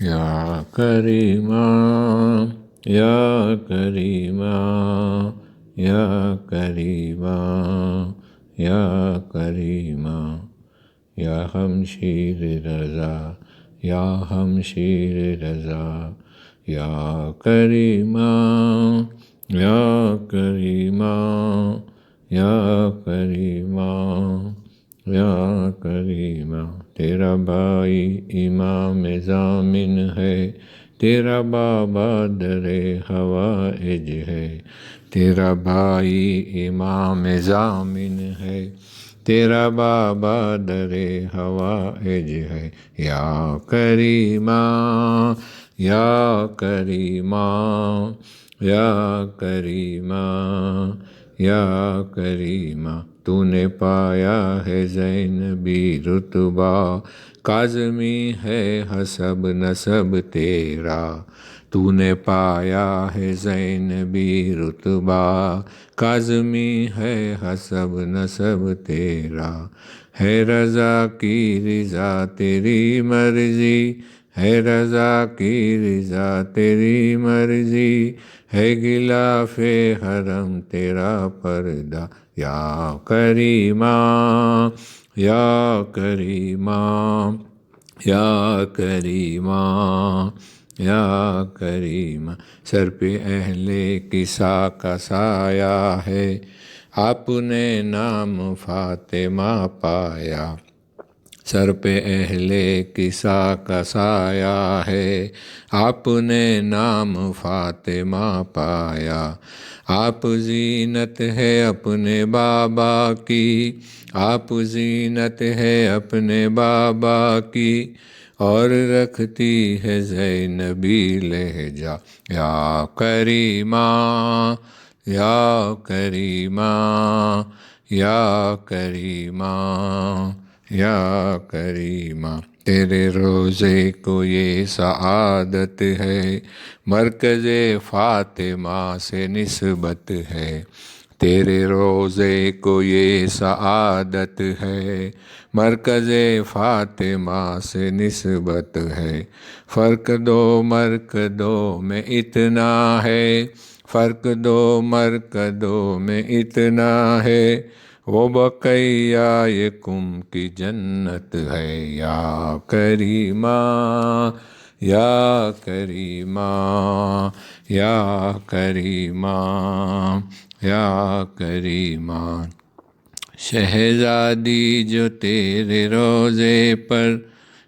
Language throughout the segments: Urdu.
یا کریما یا کریما یا کریما یا کریما یا ہمشیر رضا یا ہمشیر رضا یا کریما یا کریما یا کریما یا کریما تیرا بھائی امام ضامن ہے، تیرا بابا در حوائج ہے، تیرا بھائی امام ضامن ہے، تیرا بابا در حوائج ہے، یا کریما یا کریما یا کریما یا کریما تو نے پایا ہے زینبی رتبہ، کاظمی ہے حسب نسب تیرا، تو نے پایا ہے زینبی رتبہ، کاظمی ہے حسب نسب تیرا، ہے رضا کی رضا تیری مرضی، ہے رضا کی رضا تیری مرضی، ہے غلاف حرم تیرا پردہ، یا کریما یا کریما یا کریما یا کریما سر پہ اہل کسا کا سایہ ہے، آپ نے نام فاطمہ پایا، سر پہ اہل کسا کا سایہ ہے، آپ نے نام فاطمہ پایا، آپ زینت ہے اپنے بابا کی، آپ زینت ہے اپنے بابا کی، اور رکھتی ہے زینبی لہجہ، یا کریما یا کریما یا کریما یا کریما تیرے روزے کو یہ سعادت ہے، مرکز فاطمہ سے نسبت ہے، تیرے روزے کو یہ سعادت ہے، مرکز فاطمہ سے نسبت ہے، فرق دو مرکدوں میں اتنا ہے، فرق دو مرکدوں میں اتنا ہے، وہ بقیہ کم کی جنت ہے، یا کریما یا کریما یا کریما یا کریما شہزادی جو تیرے روزے پر،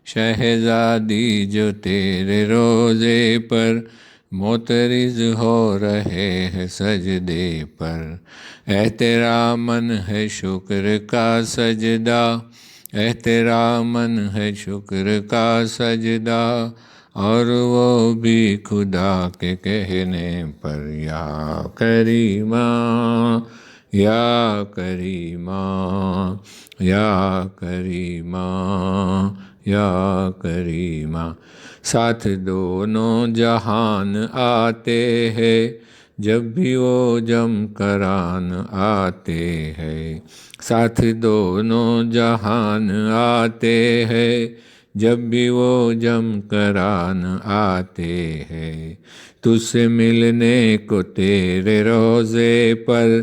شہزادی جو تیرے روزے پر معترض ہو رہے ہیں سجدے پر، احتراماً ہے شکر کا سجدہ، احتراماً ہے شکر کا سجدہ، اور وہ بھی خدا کے کہنے پر، یا کریما یا کریما یا کریما یا کریما ساتھ دونوں جہان آتے ہیں، جب بھی وہ جم کران آتے ہیں، ساتھ دونوں جہان آتے ہیں، جب بھی وہ جم کران آتے ہیں، تجھ سے ملنے کو تیرے روزے پر،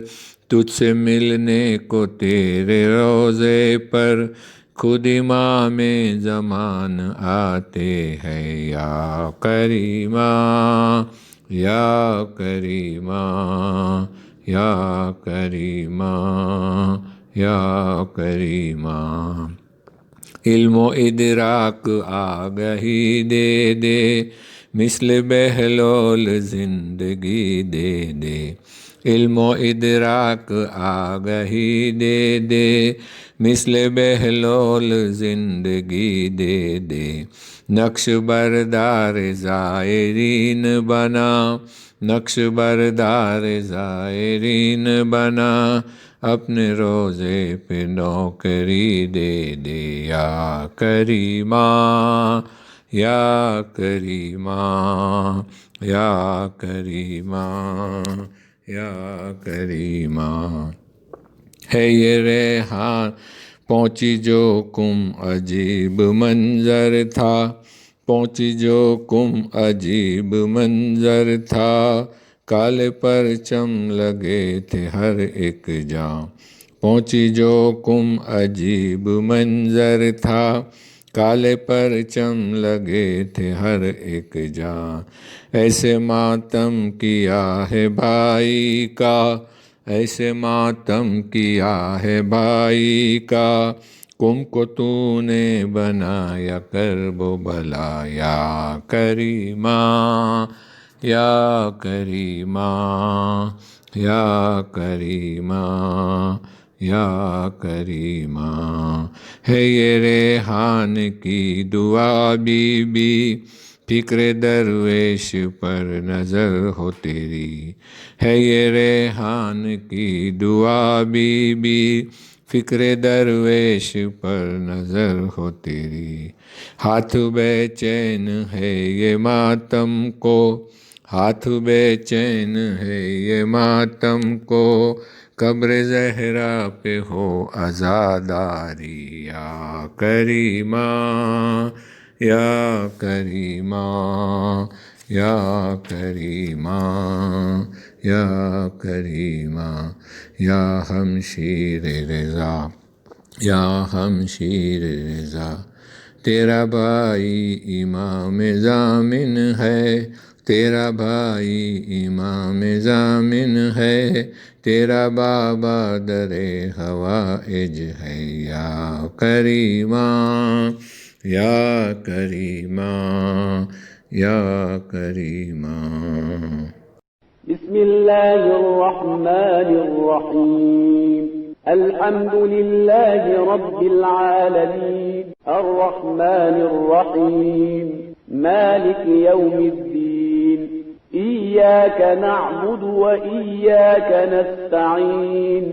تجھ سے ملنے کو تیرے روزے پر خود امام زمان آتے ہیں، یا کریما یا کریما یا کریما یا کریما علم و ادراک آگہی دے دے، مثل بہلول زندگی دے دے، علم و ادراک آگہی دے دے، مثل بہلول زندگی دے دے، نقش بردار زائرین بنا، نقش بردار زائرین بنا، اپنے روزے پہ نوکری دے دے، یا کریما یا کریما یا کریما یا کریما. ہے یہ ریحان پہنچی جو کم عجیب منظر تھا، پہنچی جو کم عجیب منظر تھا، کالے پرچم لگے تھے ہر ایک جاں. پہنچی جو کم عجیب منظر تھا، کالے پرچم لگے تھے ہر ایک جاں. ایسے ماتم کیا ہے بھائی کا، ایسے ماتم کیا ہے بھائی کا، کم کو تو نے بنایا کرب و بلا. یا کریما یا کریما یا کریما یا کریما. ہے یہ ریحان کی دعا بی بی، فکر درویش پر نظر ہو تیری. ہے یہ ریحان کی دعا بی بی، فکر درویش پر نظر ہو تیری. ہاتھ بے چین ہے یہ ماتم کو، ہاتھ بے چین ہے یہ ماتم کو، قبر زہرا پہ ہو عزاداری. یا کریما یا کریما یا کریما یا کریما. یا ہمشیر رضا یا ہمشیر رضا، تیرا بھائی امام ضامن ہے، تیرا بھائی امام ضامن ہے، تیرا بابا در حوائج ہے. یا کریما یا کریما یا کریما. بسم الله الرحمن الرحيم. الحمد لله رب العالمين الرحمن الرحيم مالك يوم الدين. إياك نعبد وإياك نستعين.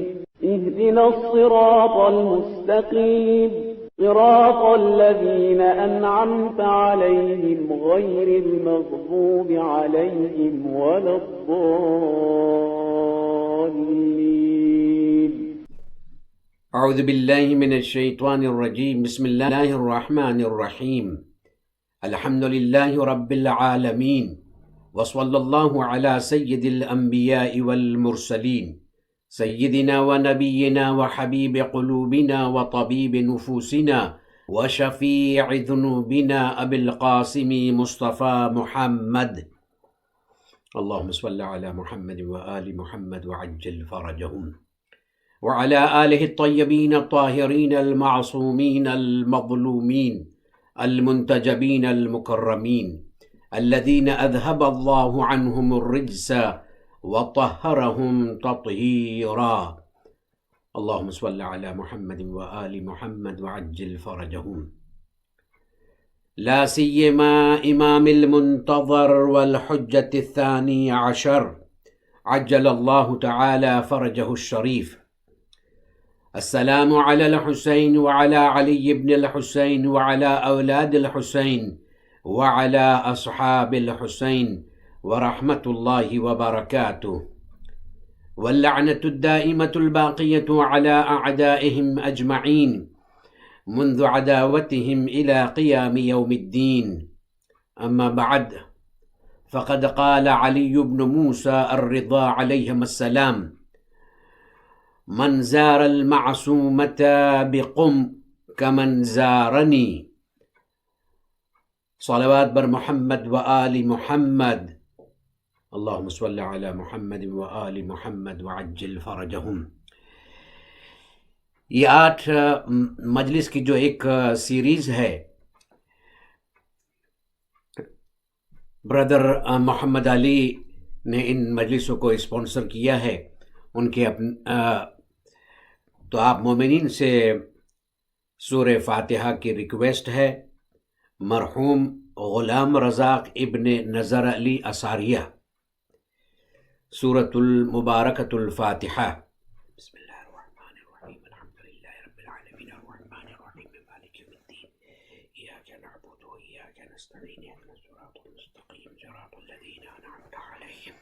اهدنا الصراط المستقيم صراط الذين أنعمت عليهم غير المغضوب عليهم ولا الضالين. اعوذ باللہ من الشیطان الرجیم. بسم اللہ الرحمن الرحیم. الحمد للہ رب العالمین، وصلی اللہ علی سید الانبیاء والمرسلین، سیدنا ونبینا وحبیب قلوبنا وطبیب نفوسنا وشفیع ذنوبنا ابی القاسم مصطفى محمد. اللہم صل علی محمد وآل محمد وعجل فرجهم، وعلى آله الطيبين الطاهرين المعصومين المظلومين المنتجبين المكرمين، الذين أذهب الله عنهم الرجس وطهرهم تطهيرا. اللهم صل على محمد وآل محمد وعجل فرجهم. لا سيما إمام المنتظر والحجة الثاني عشر، عجل الله تعالى فرجه الشريف. السلام على الحسين وعلى علي بن الحسين وعلى أولاد الحسين وعلى أصحاب الحسين ورحمة الله وبركاته، واللعنة الدائمة الباقية على أعدائهم أجمعين منذ عداوتهم إلى قيام يوم الدين. أما بعد، فقد قال علي بن موسى الرضا عليهما السلام: من زار المعصومة بقم كمن زارني. صلوات بر محمد وآل محمد. اللهم صل على محمد وآل محمد وعجل فرجهم. یہ 8 مجلس کی جو ایک سیریز ہے، بردر محمد علی نے ان مجلسوں کو اسپانسر کیا ہے. ان کے تو آپ مومنین سے سورہ فاتحہ کی ریکویسٹ ہے. مرحوم غلام رزاق ابن نظر علی اثاریہ، سورة المبارکۃ الفاتحہ. بسم اللہ الرحمن الرحیم. الحمد للہ رب العالمین الرحمن الرحیم مالک یوم الدین. ایاک نعبد و ایاک نستعین. اهدنا الصراط المستقیم صراط الذین انعمت علیہم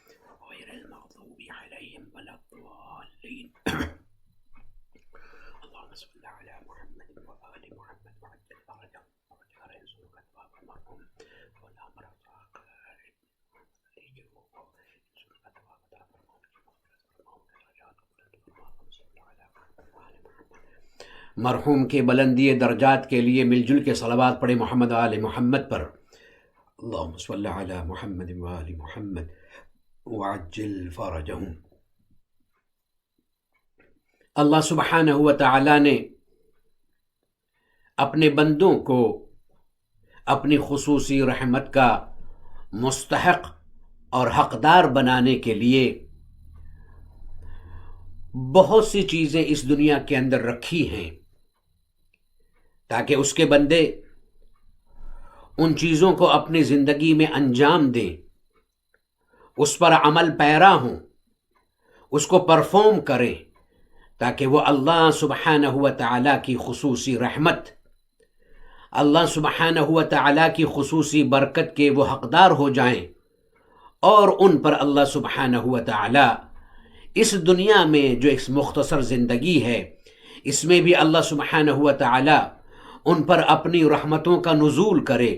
غیر المغضوب عليهم ولا الضالين اللهم صل على محمد وآل محمد وعجل فرجهم وجعل ينصرك ثواب المرحوم ولا مرضاك مرحوم کے بلندی درجات کے لیے مل جل کے صلوات پڑھے محمد و آل محمد پر. اللہم صلی علی محمد و آل محمد وعجل فرجہم. اللہ سبحانہ و تعالی نے اپنے بندوں کو اپنی خصوصی رحمت کا مستحق اور حقدار بنانے کے لیے بہت سی چیزیں اس دنیا کے اندر رکھی ہیں تاکہ اس کے بندے ان چیزوں کو اپنی زندگی میں انجام دیں، اس پر عمل پیرا ہوں، اس کو پرفارم کریں، تاکہ وہ اللہ سبحانہ و تعالیٰ کی خصوصی رحمت، اللہ سبحانہ و تعالیٰ کی خصوصی برکت کے وہ حقدار ہو جائیں، اور ان پر اللہ سبحانہ و تعالیٰ اس دنیا میں جو ایک مختصر زندگی ہے اس میں بھی اللہ سبحانہ و تعالیٰ ان پر اپنی رحمتوں کا نزول کرے،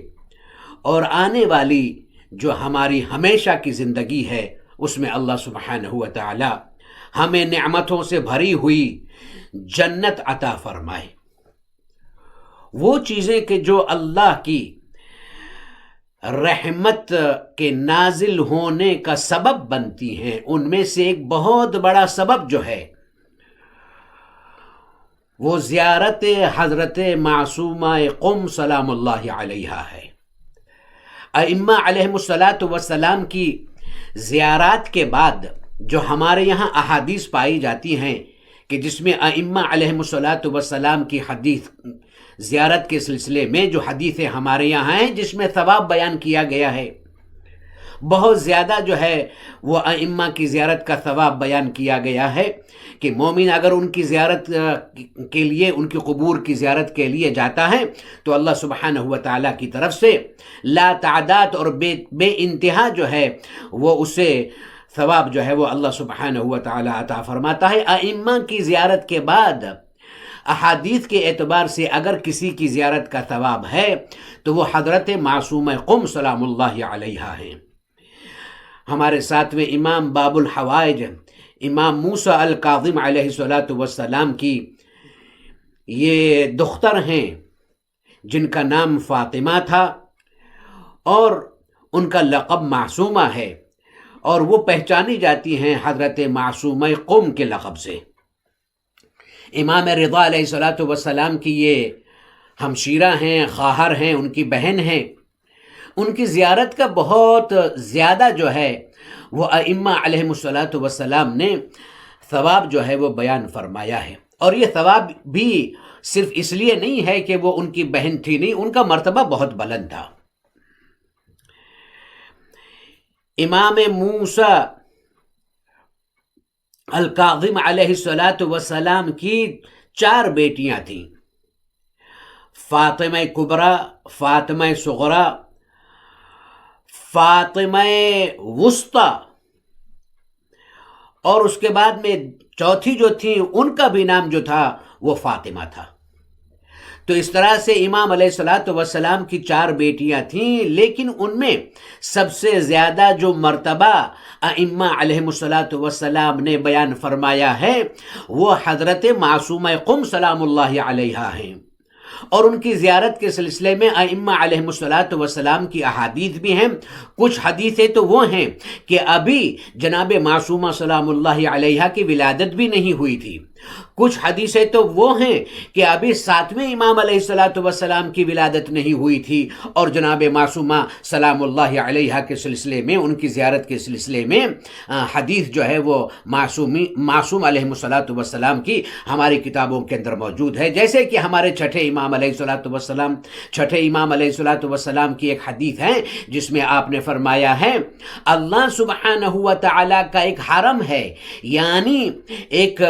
اور آنے والی جو ہماری ہمیشہ کی زندگی ہے اس میں اللہ سبحانہ و تعالیٰ ہمیں نعمتوں سے بھری ہوئی جنت عطا فرمائے. وہ چیزیں کہ جو اللہ کی رحمت کے نازل ہونے کا سبب بنتی ہیں، ان میں سے ایک بہت بڑا سبب جو ہے وہ زیارت حضرت معصومہ قم سلام اللہ علیہا ہے. ائمہ علیہم الصلاۃ والسلام کی زیارات کے بعد جو ہمارے یہاں احادیث پائی جاتی ہیں کہ جس میں ائمہ علیہم الصلاۃ والسلام کی حدیث زیارت کے سلسلے میں جو حدیثیں ہمارے یہاں ہیں جس میں ثواب بیان کیا گیا ہے، بہت زیادہ جو ہے وہ ائمہ کی زیارت کا ثواب بیان کیا گیا ہے کہ مومن اگر ان کی زیارت کے لیے، ان کی قبور کی زیارت کے لیے جاتا ہے تو اللہ سبحانہ و تعالیٰ کی طرف سے لا تعداد اور بے انتہا جو ہے وہ اسے ثواب جو ہے وہ اللہ سبحانہ و تعالیٰ عطا فرماتا ہے. ائمہ کی زیارت کے بعد احادیث کے اعتبار سے اگر کسی کی زیارت کا ثواب ہے تو وہ حضرت معصومہ قم سلام اللہ علیہا ہیں. ہمارے ساتویں امام باب الحوائج امام موسیٰ الکاظم علیہ السلام کی یہ دختر ہیں جن کا نام فاطمہ تھا اور ان کا لقب معصومہ ہے، اور وہ پہچانی جاتی ہیں حضرت معصومہ قم کے لقب سے. امام رضا علیہ السلام کی یہ ہمشیرہ ہیں، خواہر ہیں، ان کی بہن ہیں. ان کی زیارت کا بہت زیادہ جو ہے وہ ائمہ علیہم السلام نے ثواب جو ہے وہ بیان فرمایا ہے. اور یہ ثواب بھی صرف اس لیے نہیں ہے کہ وہ ان کی بہن تھی، نہیں، ان کا مرتبہ بہت بلند تھا. امام موسیٰ الکاظم علیہ السلام کی 4 بیٹیاں تھیں، فاطمہ کبریٰ، فاطمہ صغریٰ، فاطمہ وسطیٰ، اور اس کے بعد میں چوتھی جو تھی ان کا بھی نام جو تھا وہ فاطمہ تھا. تو اس طرح سے امام علیہ السلام کی 4 بیٹیاں تھیں، لیکن ان میں سب سے زیادہ جو مرتبہ ائمہ علیہم السلام نے بیان فرمایا ہے وہ حضرت معصومہ قم سلام اللہ علیہا ہیں. اور ان کی زیارت کے سلسلے میں ائمہ علیہم السلام کی احادیث بھی ہیں. کچھ حدیثیں تو وہ ہیں کہ ابھی جناب معصومہ سلام اللہ علیہا کی ولادت بھی نہیں ہوئی تھی. کچھ حدیثیں تو وہ ہیں کہ ابھی 7ویں امام علیہ السلام کی ولادت نہیں ہوئی تھی، اور جناب معصومہ سلام اللہ علیہا کے سلسلے میں، ان کی زیارت کے سلسلے میں حدیث جو ہے وہ معصوم علیہ السلام کی ہماری کتابوں کے اندر موجود ہے. جیسے کہ ہمارے چھٹے امام علیہ السلام کی ایک حدیث ہے جس میں آپ نے فرمایا ہے اللہ سبحانہ و تعالیٰ کا ایک حرم ہے، یعنی ایک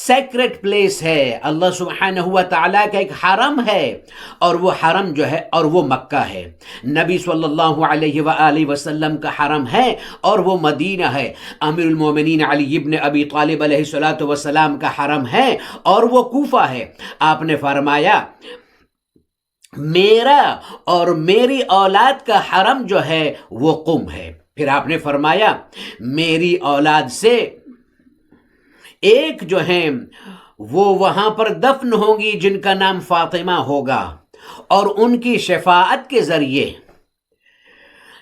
سیکرٹ پلیس ہے، اللہ سبحانہ و تعالیٰ کا ایک حرم ہے، اور وہ حرم جو ہے اور وہ مکہ ہے، نبی صلی اللہ علیہ وآلہ وسلم کا حرم ہے اور وہ مدینہ ہے، امیر المومنین علی ابن ابی طالب علیہ السلام کا حرم ہے اور وہ کوفہ ہے۔ آپ نے فرمایا میرا اور میری اولاد کا حرم جو ہے وہ قم ہے۔ پھر آپ نے فرمایا میری اولاد سے ایک جو ہیں وہ وہاں پر دفن ہوں گی جن کا نام فاطمہ ہوگا، اور ان کی شفاعت کے ذریعے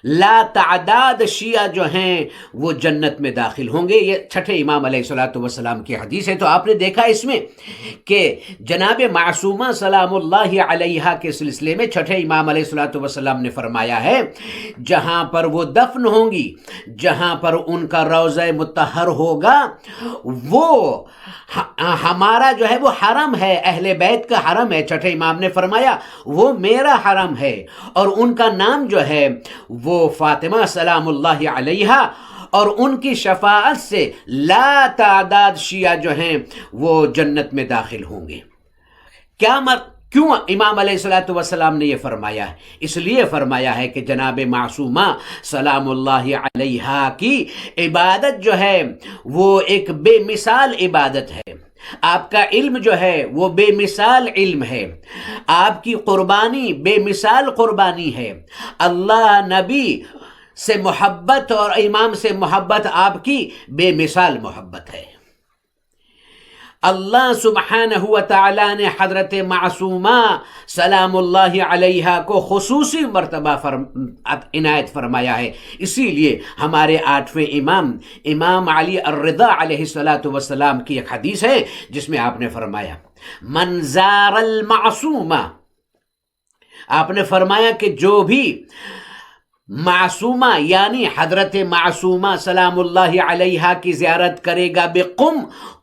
لا تعداد شیعہ جو ہیں وہ جنت میں داخل ہوں گے۔ یہ چھٹے امام علیہ السلام کی حدیث ہے۔ تو آپ نے دیکھا اس میں کہ جناب معصومہ سلام اللہ علیہا کے سلسلے میں چھٹے امام علیہ السلام نے فرمایا ہے جہاں پر وہ دفن ہوں گی، جہاں پر ان کا روضہ مطہر ہوگا، وہ ہمارا جو ہے وہ حرم ہے، اہل بیت کا حرم ہے۔ چھٹے امام نے فرمایا وہ میرا حرم ہے، اور ان کا نام جو ہے وہ فاطمہ سلام اللہ علیہا، اور ان کی شفاعت سے لا تعداد شیعہ جو ہیں وہ جنت میں داخل ہوں گے۔ کیوں امام علیہ السلام نے یہ فرمایا ہے؟ اس لیے فرمایا ہے کہ جناب معصومہ سلام اللہ علیہا کی عبادت جو ہے وہ ایک بے مثال عبادت ہے، آپ کا علم جو ہے وہ بے مثال علم ہے، آپ کی قربانی بے مثال قربانی ہے، اللہ نبی سے محبت اور امام سے محبت آپ کی بے مثال محبت ہے۔ اللہ سبحانہ و تعالیٰ نے حضرت معصومہ سلام اللہ علیہا کو خصوصی مرتبہ عنایت فرمایا ہے۔ اسی لیے ہمارے 8ویں امام علی الرضا علیہ السلام کی ایک حدیث ہے جس میں آپ نے فرمایا من زار المعصومہ، آپ نے فرمایا کہ جو بھی معصومہ یعنی حضرت معصومہ سلام اللہ علیہا کی زیارت کرے گا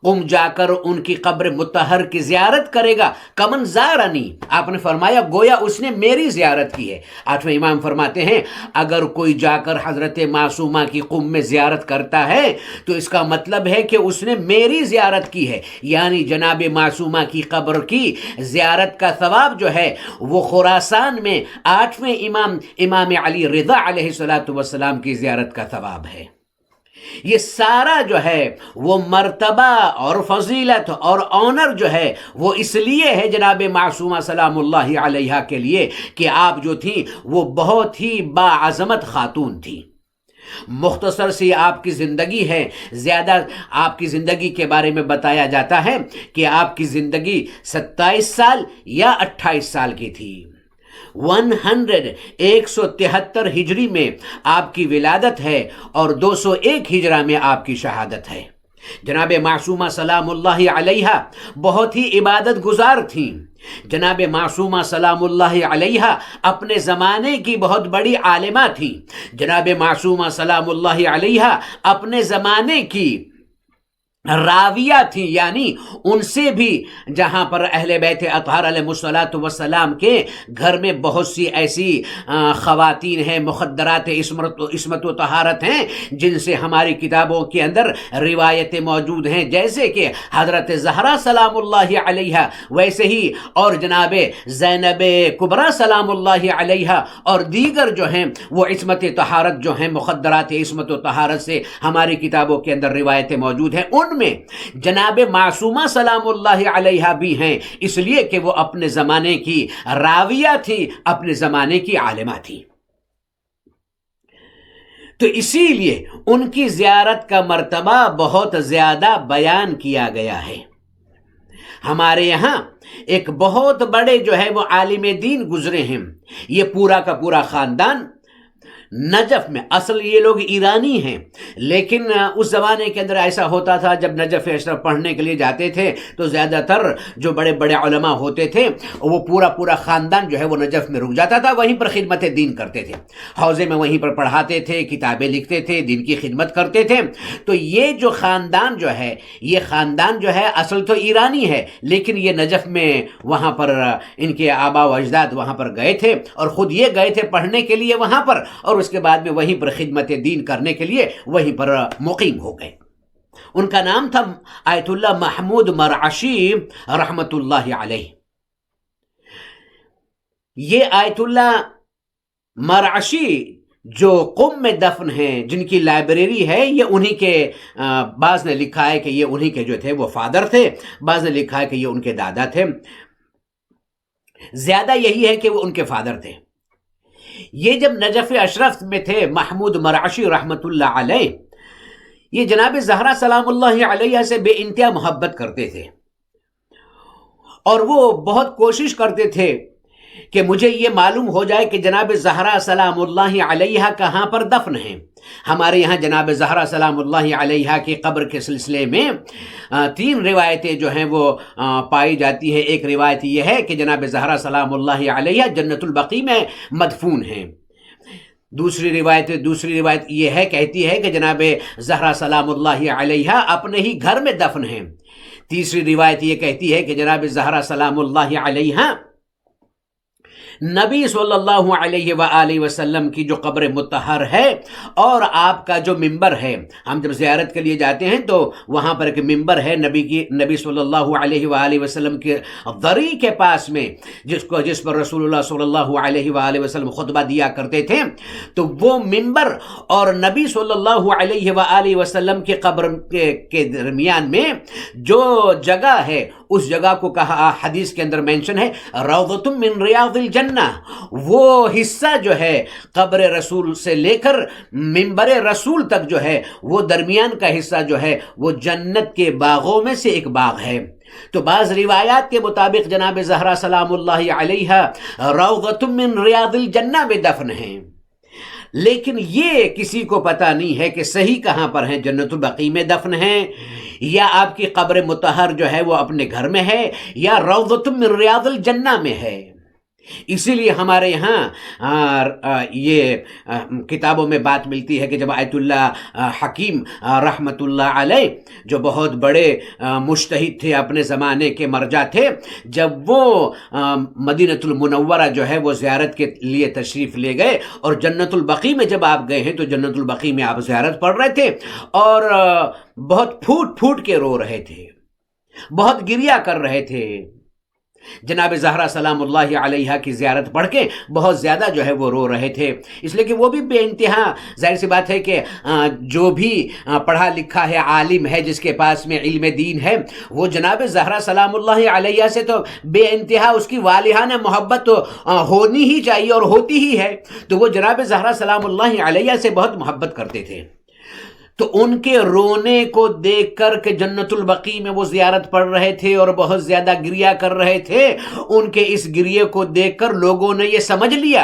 قم جا کر ان کی قبر مطہر کی زیارت کرے گا، کمن زارنی، آپ نے فرمایا گویا اس نے میری زیارت کی ہے۔ 8ویں امام فرماتے ہیں اگر کوئی جا کر حضرت معصومہ کی قم میں زیارت کرتا ہے تو اس کا مطلب ہے کہ اس نے میری زیارت کی ہے، یعنی جناب معصومہ کی قبر کی زیارت کا ثواب جو ہے وہ خراسان میں 8ویں امام علی رضا علیہ السلام کی زیارت کا ثواب ہے۔ یہ سارا جو ہے وہ مرتبہ اور فضیلت اور آنر جو ہے وہ اس لیے ہے جناب معصومہ سلام اللہ علیہا کے لیے کہ آپ جو تھیں وہ بہت ہی باعظمت خاتون تھی۔ مختصر سی آپ کی زندگی ہے، زیادہ آپ کی زندگی کے بارے میں بتایا جاتا ہے کہ آپ کی زندگی 27 سال یا 28 سال کی تھی۔ 173 ہجری میں آپ کی ولادت ہے اور 201 ہجرہ میں آپ کی شہادت ہے۔ جناب معصومہ سلام اللہ علیہا بہت ہی عبادت گزار تھیں۔ جناب معصومہ سلام اللہ علیہا اپنے زمانے کی بہت بڑی عالمہ تھیں۔ جناب معصومہ سلام اللہ علیہا اپنے زمانے کی راویہ تھیں، یعنی ان سے بھی جہاں پر اہل بیت اطہار علیہ السلام کے گھر میں بہت سی ایسی خواتین ہیں، مخدرات عصمت و طہارت ہیں جن سے ہماری کتابوں کے اندر روایتیں موجود ہیں، جیسے کہ حضرت زہرا سلام اللہ علیہا، ویسے ہی اور جناب زینب کبریٰ سلام اللہ علیہا اور دیگر جو ہیں وہ عصمت طہارت جو ہیں مخدرات عصمت و طہارت سے ہماری کتابوں کے اندر روایتیں موجود ہیں۔ ان میں جناب معصومہ سلام اللہ علیہا بھی ہیں، اس لیے کہ وہ اپنے زمانے کی راویہ تھی، اپنے زمانے کی عالمہ تھی۔ تو اسی لیے ان کی زیارت کا مرتبہ بہت زیادہ بیان کیا گیا ہے۔ ہمارے یہاں ایک بہت بڑے جو ہے وہ عالم دین گزرے ہیں، یہ پورا کا پورا خاندان نجف میں، اصل یہ لوگ ایرانی ہیں لیکن اس زمانے کے اندر ایسا ہوتا تھا جب نجف اشرف پڑھنے کے لیے جاتے تھے تو زیادہ تر جو بڑے بڑے علماء ہوتے تھے وہ پورا خاندان جو ہے وہ نجف میں رک جاتا تھا، وہیں پر خدمت دین کرتے تھے، حوضے میں وہیں پر پڑھاتے تھے، کتابیں لکھتے تھے، دین کی خدمت کرتے تھے۔ تو یہ جو خاندان جو ہے یہ خاندان جو ہے اصل تو ایرانی ہے لیکن یہ نجف میں وہاں پر ان کے آبا و اجداد وہاں پر گئے تھے اور خود یہ گئے تھے پڑھنے کے لیے وہاں پر، اور اس کے بعد میں وہیں پر خدمت دین کرنے کے لیے وہیں پر مقیم ہو گئے۔ ان کا نام تھا آیت اللہ محمود مرعشی رحمت اللہ علیہ۔ یہ آیت اللہ مرعشی جو قم میں دفن ہیں، جن کی لائبریری ہے، یہ انہی کے بعض نے لکھا ہے کہ یہ انہی کے جو تھے وہ فادر تھے، بعض نے لکھا ہے کہ یہ ان کے دادا تھے، زیادہ یہی ہے کہ وہ ان کے فادر تھے۔ یہ جب نجف اشرف میں تھے محمود مرعشی رحمت اللہ علیہ، یہ جناب زہرا سلام اللہ علیہ سے بے انتہا محبت کرتے تھے، اور وہ بہت کوشش کرتے تھے کہ مجھے یہ معلوم ہو جائے کہ جناب زہرا سلام اللہ علیہ کہاں پر دفن ہیں۔ ہمارے یہاں جناب زہرا سلام اللہ علیہ کی قبر کے سلسلے میں 3 روایتیں جو ہیں وہ پائی جاتی ہیں۔ ایک روایت یہ ہے کہ جناب زہرا سلام اللہ علیہ جنت البقیع میں مدفون ہیں۔ دوسری روایت یہ ہے، کہتی ہے کہ جناب زہرا سلام اللہ علیہ اپنے ہی گھر میں دفن ہیں۔ تیسری روایت یہ کہتی ہے کہ جناب زہرا سلام اللہ علیہ نبی صلی اللہ علیہ وآلہ وسلم کی جو قبر مطہر ہے اور آپ کا جو منبر ہے، ہم جب زیارت کے لیے جاتے ہیں تو وہاں پر ایک منبر ہے نبی صلی اللہ علیہ وآلہ وسلم کے ضریح کے پاس میں، جس پر رسول اللہ صلی اللہ علیہ وآلہ وسلم خطبہ دیا کرتے تھے، تو وہ منبر اور نبی صلی اللہ علیہ وآلہ وسلم کی قبر کے درمیان میں جو جگہ ہے، اس جگہ کو کہا حدیث کے اندر مینشن ہے روضۃ من ریاض الجنہ۔ وہ حصہ جو ہے قبر رسول سے لے کر منبر رسول تک جو ہے، وہ درمیان کا حصہ جو ہے وہ جنت کے باغوں میں سے ایک باغ ہے۔ تو بعض روایات کے مطابق جناب زہرا سلام اللہ علیہ روضۃ من ریاض الجنہ میں دفن ہیں، لیکن یہ کسی کو پتہ نہیں ہے کہ صحیح کہاں پر ہیں، جنت البقیع میں دفن ہیں یا آپ کی قبر مطہر جو ہے وہ اپنے گھر میں ہے یا روضۃ من ریاض الجنہ میں ہے۔ اسی لیے ہمارے یہاں یہ کتابوں میں بات ملتی ہے کہ جب آیت اللہ حکیم رحمت اللہ علیہ جو بہت بڑے مجتہد تھے، اپنے زمانے کے مرجع تھے، جب وہ مدینۃ المنورہ جو ہے وہ زیارت کے لیے تشریف لے گئے اور جنت البقیع میں جب آپ گئے ہیں تو جنت البقیع میں آپ زیارت پڑھ رہے تھے اور بہت پھوٹ کے رو رہے تھے، بہت گریہ کر رہے تھے۔ جناب زہرا سلام اللہ علیہ کی زیارت پڑھ کے بہت زیادہ جو ہے وہ رو رہے تھے، اس لیے کہ وہ بھی بے انتہا ظاہر سی بات ہے کہ جو بھی پڑھا لکھا ہے، عالم ہے، جس کے پاس میں علم دین ہے، وہ جناب زہرا سلام اللہ علیہ سے تو بے انتہا اس کی والہانہ محبت تو ہونی ہی چاہیے اور ہوتی ہی ہے، تو وہ جناب زہرا سلام اللہ علیہ سے بہت محبت کرتے تھے۔ تو ان کے رونے کو دیکھ کر کہ جنت البقیع میں وہ زیارت پڑھ رہے تھے اور بہت زیادہ گریہ کر رہے تھے، ان کے اس گریے کو دیکھ کر لوگوں نے یہ سمجھ لیا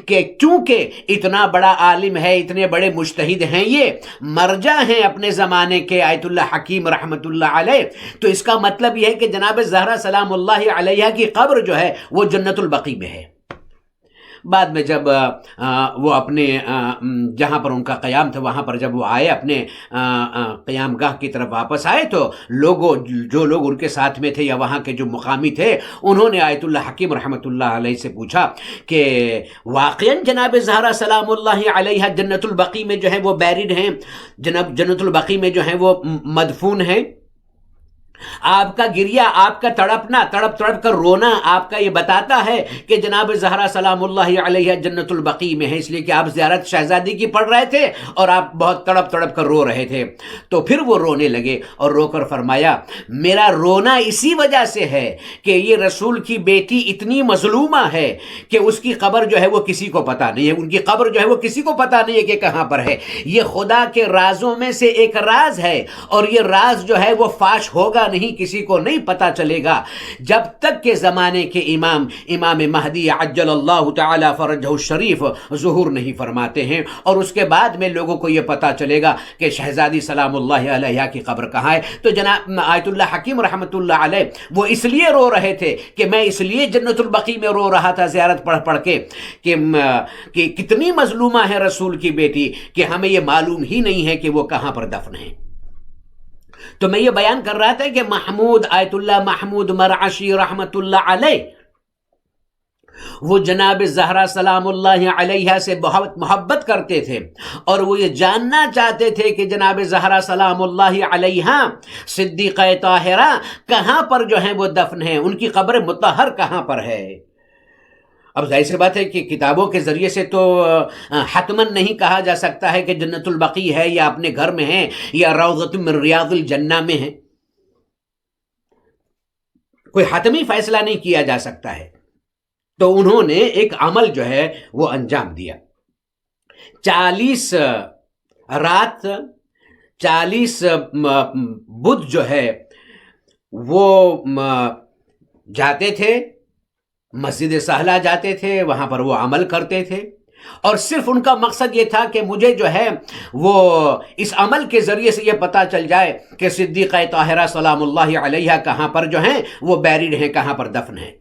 کہ چونکہ اتنا بڑا عالم ہے، اتنے بڑے مجتہد ہیں، یہ مرجع ہیں اپنے زمانے کے آیت اللہ حکیم رحمت اللہ علیہ، تو اس کا مطلب یہ ہے کہ جناب زہرا سلام اللہ علیہ کی قبر جو ہے وہ جنت البقیع میں ہے۔ بعد میں جب وہ اپنے جہاں پر ان کا قیام تھا وہاں پر جب وہ آئے، اپنے قیام گاہ کی طرف واپس آئے، تو جو لوگ ان کے ساتھ میں تھے یا وہاں کے جو مقامی تھے، انہوں نے آیت اللہ حکیم رحمت اللہ علیہ سے پوچھا کہ واقعاً جناب زہرا سلام اللہ علیہ جنت البقیع میں جو ہے وہ بیریڈ ہیں، جنت البقیع میں جو ہیں وہ مدفون ہیں؟ آپ کا گریہ، آپ کا تڑپ کر رونا آپ کا یہ بتاتا ہے کہ جناب زہرا سلام اللہ علیہ جنت البقیع میں ہے، اس لیے کہ آپ زیارت شہزادی کی پڑھ رہے تھے اور آپ بہت تڑپ کر رو رہے تھے۔ تو پھر وہ رونے لگے اور رو کر فرمایا، میرا رونا اسی وجہ سے ہے کہ یہ رسول کی بیٹی اتنی مظلومہ ہے کہ اس کی قبر جو ہے وہ کسی کو پتہ نہیں ہے، ان کی قبر جو ہے وہ کسی کو پتہ نہیں ہے کہ کہاں پر ہے۔ یہ خدا کے رازوں میں سے ایک راز ہے اور یہ راز جو ہے وہ فاش ہوگا نہیں، کسی کو نہیں پتا چلے گا جب تک کہ زمانے کے امام مہدی عجل اللہ تعالی فرجہ الشریف ظہور نہیں فرماتے ہیں، اور اس کے بعد میں لوگوں کو یہ پتا چلے گا کہ شہزادی سلام اللہ علیہ کی قبر کہاں ہے۔ تو جناب آیت اللہ حکیم رحمت اللہ علیہ وہ اس لیے رو رہے تھے کہ میں اس لیے جنت البقیع میں رو رہا تھا زیارت پڑھ کے کہ کتنی مظلومہ ہے رسول کی بیٹی کہ ہمیں یہ معلوم ہی نہیں ہے کہ وہ کہاں پر دفن ہے۔ تو میں یہ بیان کر رہا تھا کہ آیت اللہ محمود مرعشی رحمت اللہ علیہ وہ جناب زہرا سلام اللہ علیہا سے بہت محبت کرتے تھے، اور وہ یہ جاننا چاہتے تھے کہ جناب زہرا سلام اللہ علیہا صدیقہ طاہرہ کہاں پر جو ہیں وہ دفن ہیں، ان کی قبر مطہر کہاں پر ہے۔ اب ظاہر سی بات ہے کہ کتابوں کے ذریعے سے تو حتماً نہیں کہا جا سکتا ہے کہ جنت البقیع ہے یا اپنے گھر میں ہے یا روضۃ من ریاض الجنہ میں ہے، کوئی حتمی فیصلہ نہیں کیا جا سکتا ہے۔ تو انہوں نے ایک عمل جو ہے وہ انجام دیا، 40 رات 40 بدھ جو ہے وہ جاتے تھے، مسجد سہلہ جاتے تھے، وہاں پر وہ عمل کرتے تھے، اور صرف ان کا مقصد یہ تھا کہ مجھے جو ہے وہ اس عمل کے ذریعے سے یہ پتہ چل جائے کہ صدیقہ طاہرہ سلام اللہ علیہا کہاں پر جو ہیں وہ بیریڈ ہیں، کہاں پر دفن ہیں۔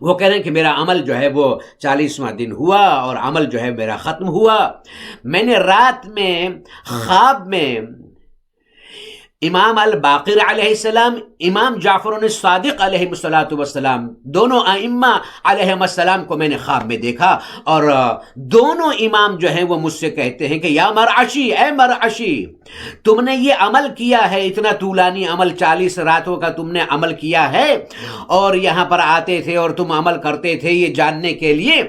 وہ کہہ رہے ہیں کہ میرا عمل جو ہے وہ 40واں دن ہوا اور عمل جو ہے میرا ختم ہوا، میں نے رات میں خواب میں امام الباقر علیہ السلام، امام جعفر الصادق علیہ السلام، دونوں ائمہ علیہ السلام کو میں نے خواب میں دیکھا، اور دونوں امام جو ہیں وہ مجھ سے کہتے ہیں کہ یا مرعشی، اے مرعشی، تم نے یہ عمل کیا ہے، اتنا طولانی عمل، 40 راتوں کا تم نے عمل کیا ہے، اور یہاں پر آتے تھے اور تم عمل کرتے تھے یہ جاننے کے لیے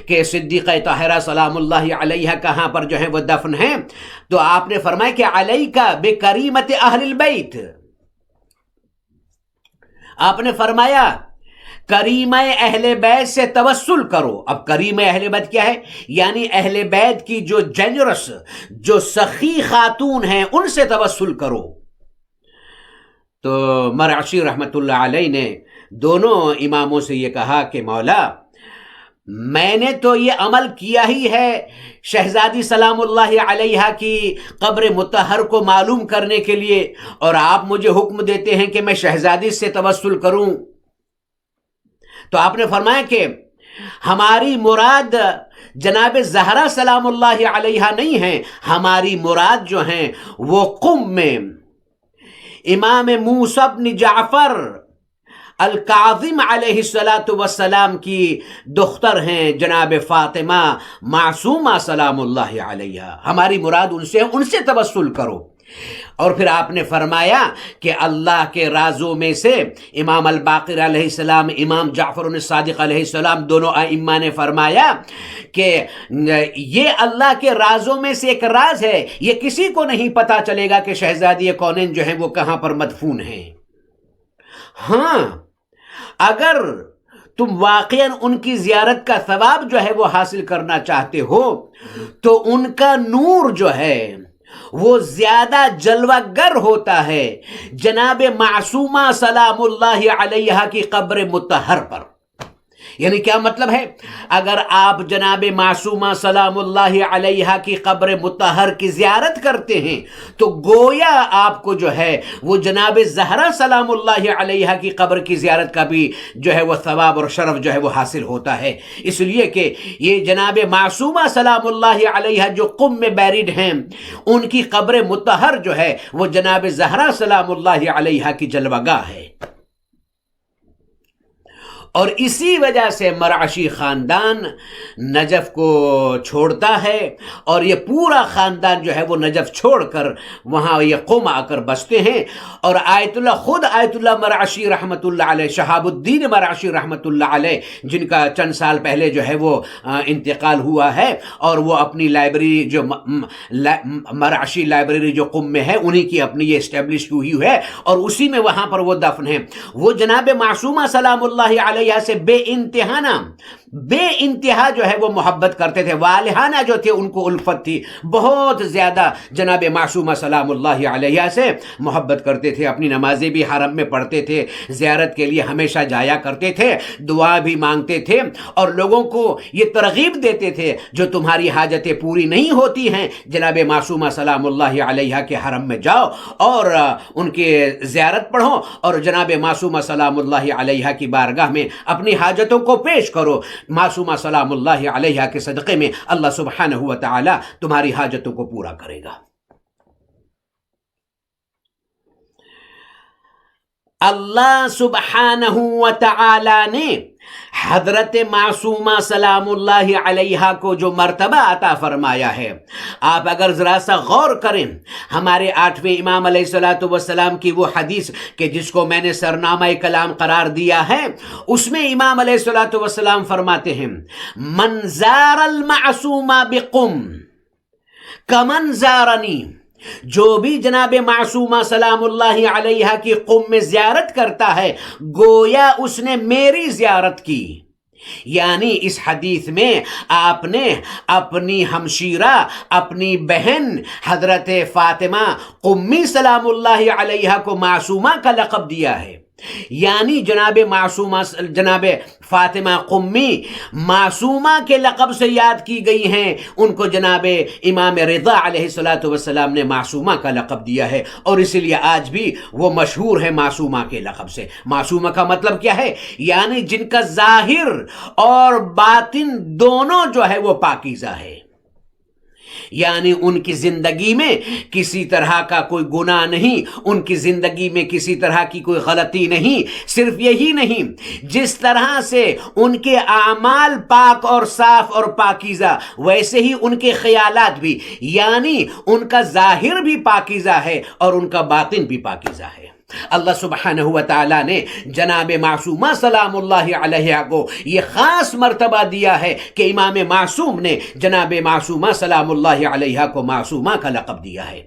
کہ صدیقہ طاہرہ سلام اللہ علیہا کہاں پر جو ہے وہ دفن ہیں۔ تو آپ نے فرمایا کہ علیکا بکریمت اہل البیت، آپ نے فرمایا کریمہ اہل بیت سے توسل کرو۔ اب کریمہ اہل بیت کیا ہے؟ یعنی اہل بیت کی جو جنرس، جو سخی خاتون ہیں، ان سے توسل کرو۔ تو مرعشی رحمت اللہ علیہ نے دونوں اماموں سے یہ کہا کہ مولا، میں نے تو یہ عمل کیا ہی ہے شہزادی سلام اللہ علیہا کی قبر مطہر کو معلوم کرنے کے لیے، اور آپ مجھے حکم دیتے ہیں کہ میں شہزادی سے توسل کروں۔ تو آپ نے فرمایا کہ ہماری مراد جناب زہرا سلام اللہ علیہا نہیں ہے، ہماری مراد جو ہیں وہ قم میں امام موسیٰ بن جعفر الکاظم علیہ السلام کی دختر ہیں جناب فاطمہ معصومہ سلام اللہ علیہا، ہماری مراد ان سے توسل کرو۔ اور پھر آپ نے فرمایا کہ اللہ کے رازوں میں سے امام الباقر علیہ السلام، امام جعفر الصادق علیہ السلام، دونوں ائمہ نے فرمایا کہ یہ اللہ کے رازوں میں سے ایک راز ہے، یہ کسی کو نہیں پتا چلے گا کہ شہزادی کونین جو ہیں وہ کہاں پر مدفون ہیں۔ ہاں، اگر تم واقعاً ان کی زیارت کا ثواب جو ہے وہ حاصل کرنا چاہتے ہو تو ان کا نور جو ہے وہ زیادہ جلوہ گر ہوتا ہے جناب معصومہ سلام اللہ علیہا کی قبر مطہر پر۔ یعنی کیا مطلب ہے؟ اگر آپ جناب معصومہ سلام اللہ علیہا کی قبر مطہر کی زیارت کرتے ہیں تو گویا آپ کو جو ہے وہ جناب زہرا سلام اللہ علیہا کی قبر کی زیارت کا بھی جو ہے وہ ثواب اور شرف جو ہے وہ حاصل ہوتا ہے، اس لیے کہ یہ جناب معصومہ سلام اللہ علیہا جو قم میں بیریڈ ہیں، ان کی قبر مطہر جو ہے وہ جناب زہرا سلام اللہ علیہا کی جلوہ گاہ ہے۔ اور اسی وجہ سے مرعشی خاندان نجف کو چھوڑتا ہے، اور یہ پورا خاندان جو ہے وہ نجف چھوڑ کر وہاں یہ قوم آ کر بستے ہیں۔ اور خود آیت اللہ مرعشی رحمت اللہ علیہ، شہاب الدین مرعشی رحمت اللہ علیہ، جن کا چند سال پہلے جو ہے وہ انتقال ہوا ہے، اور وہ اپنی لائبریری جو مرعشی لائبریری جو قم میں ہے انہی کی اپنی یہ اسٹیبلش ہوئی ہے، اور اسی میں وہاں پر وہ دفن ہیں۔ وہ جناب معصومہ سلام اللہ علیہ سے بے انتہا جو ہے وہ محبت کرتے تھے، والہانہ جو تھے ان کو الفت تھی، بہت زیادہ جناب معصومہ سلام اللہ علیہ سے محبت کرتے تھے، اپنی نمازیں بھی حرم میں پڑھتے تھے، زیارت کے لیے ہمیشہ جایا کرتے تھے، دعا بھی مانگتے تھے، اور لوگوں کو یہ ترغیب دیتے تھے جو تمہاری حاجتیں پوری نہیں ہوتی ہیں جناب معصومہ سلام اللہ علیہ کے حرم میں جاؤ اور ان کی زیارت پڑھو، اور جناب معصومہ سلام اللہ علیہ کی بارگاہ میں اپنی حاجتوں کو پیش کرو، معصومہ سلام اللہ علیہ کے صدقے میں اللہ سبحانہ و تعالی تمہاری حاجتوں کو پورا کرے گا۔ اللہ سبحانہ و تعالی نے حضرت معصومہ سلام اللہ علیہا کو جو مرتبہ عطا فرمایا ہے، آپ اگر ذرا سا غور کریں ہمارے 8ویں امام علیہ الصلوۃ والسلام کی وہ حدیث کہ جس کو میں نے سرنامہ کلام قرار دیا ہے، اس میں امام علیہ الصلوۃ والسلام فرماتے ہیں من زار المعصوم بقم کمن زارنی، جو بھی جناب معصومہ سلام اللہ علیہا کی قم میں زیارت کرتا ہے گویا اس نے میری زیارت کی۔ یعنی اس حدیث میں آپ نے اپنی ہمشیرہ، اپنی بہن حضرت فاطمہ قمی سلام اللہ علیہا کو معصومہ کا لقب دیا ہے۔ یعنی جناب فاطمہ قمی معصومہ کے لقب سے یاد کی گئی ہیں، ان کو جناب امام رضا علیہ الصلوۃ والسلام نے معصومہ کا لقب دیا ہے، اور اسی لیے آج بھی وہ مشہور ہے معصومہ کے لقب سے۔ معصومہ کا مطلب کیا ہے؟ یعنی جن کا ظاہر اور باطن دونوں جو ہے وہ پاکیزہ ہے، یعنی ان کی زندگی میں کسی طرح کا کوئی گناہ نہیں، ان کی زندگی میں کسی طرح کی کوئی غلطی نہیں۔ صرف یہی نہیں، جس طرح سے ان کے اعمال پاک اور صاف اور پاکیزہ، ویسے ہی ان کے خیالات بھی، یعنی ان کا ظاہر بھی پاکیزہ ہے اور ان کا باطن بھی پاکیزہ ہے۔ اللہ سبحانہ وتعالی نے جناب معصومہ سلام اللہ علیہ کو یہ خاص مرتبہ دیا ہے کہ امام معصوم نے جناب معصومہ سلام اللہ علیہ کو معصومہ کا لقب دیا ہے،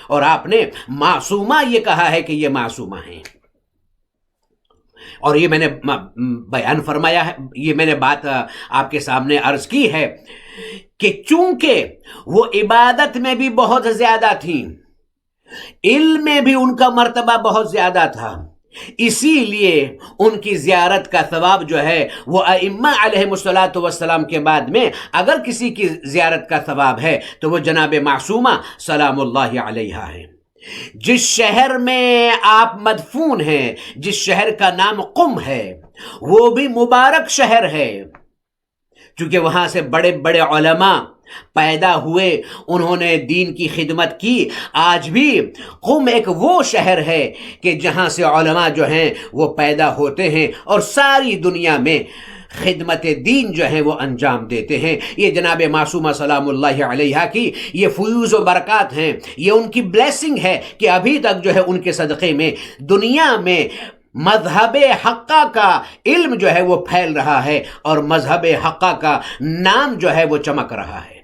اور آپ نے معصومہ یہ کہا ہے کہ یہ معصومہ ہیں۔ اور یہ میں نے بیان فرمایا ہے، یہ میں نے بات آپ کے سامنے عرض کی ہے کہ چونکہ وہ عبادت میں بھی بہت زیادہ تھیں، علم میں بھی ان کا مرتبہ بہت زیادہ تھا، اسی لیے ان کی زیارت کا ثواب جو ہے وہ ائمہ علیہم الصلوۃ والسلام کے بعد میں اگر کسی کی زیارت کا ثواب ہے تو وہ جناب معصومہ سلام اللہ علیہا ہے۔ جس شہر میں آپ مدفون ہیں، جس شہر کا نام قم ہے، وہ بھی مبارک شہر ہے، چونکہ وہاں سے بڑے بڑے علماء پیدا ہوئے، انہوں نے دین کی خدمت کی۔ آج بھی قم ایک وہ شہر ہے کہ جہاں سے علماء جو ہیں وہ پیدا ہوتے ہیں اور ساری دنیا میں خدمت دین جو ہے وہ انجام دیتے ہیں۔ یہ جناب معصومہ سلام اللہ علیہ کی یہ فیوز و برکات ہیں، یہ ان کی بلیسنگ ہے کہ ابھی تک جو ہے ان کے صدقے میں دنیا میں مذہب حقہ کا علم جو ہے وہ پھیل رہا ہے اور مذہب حقہ کا نام جو ہے وہ چمک رہا ہے۔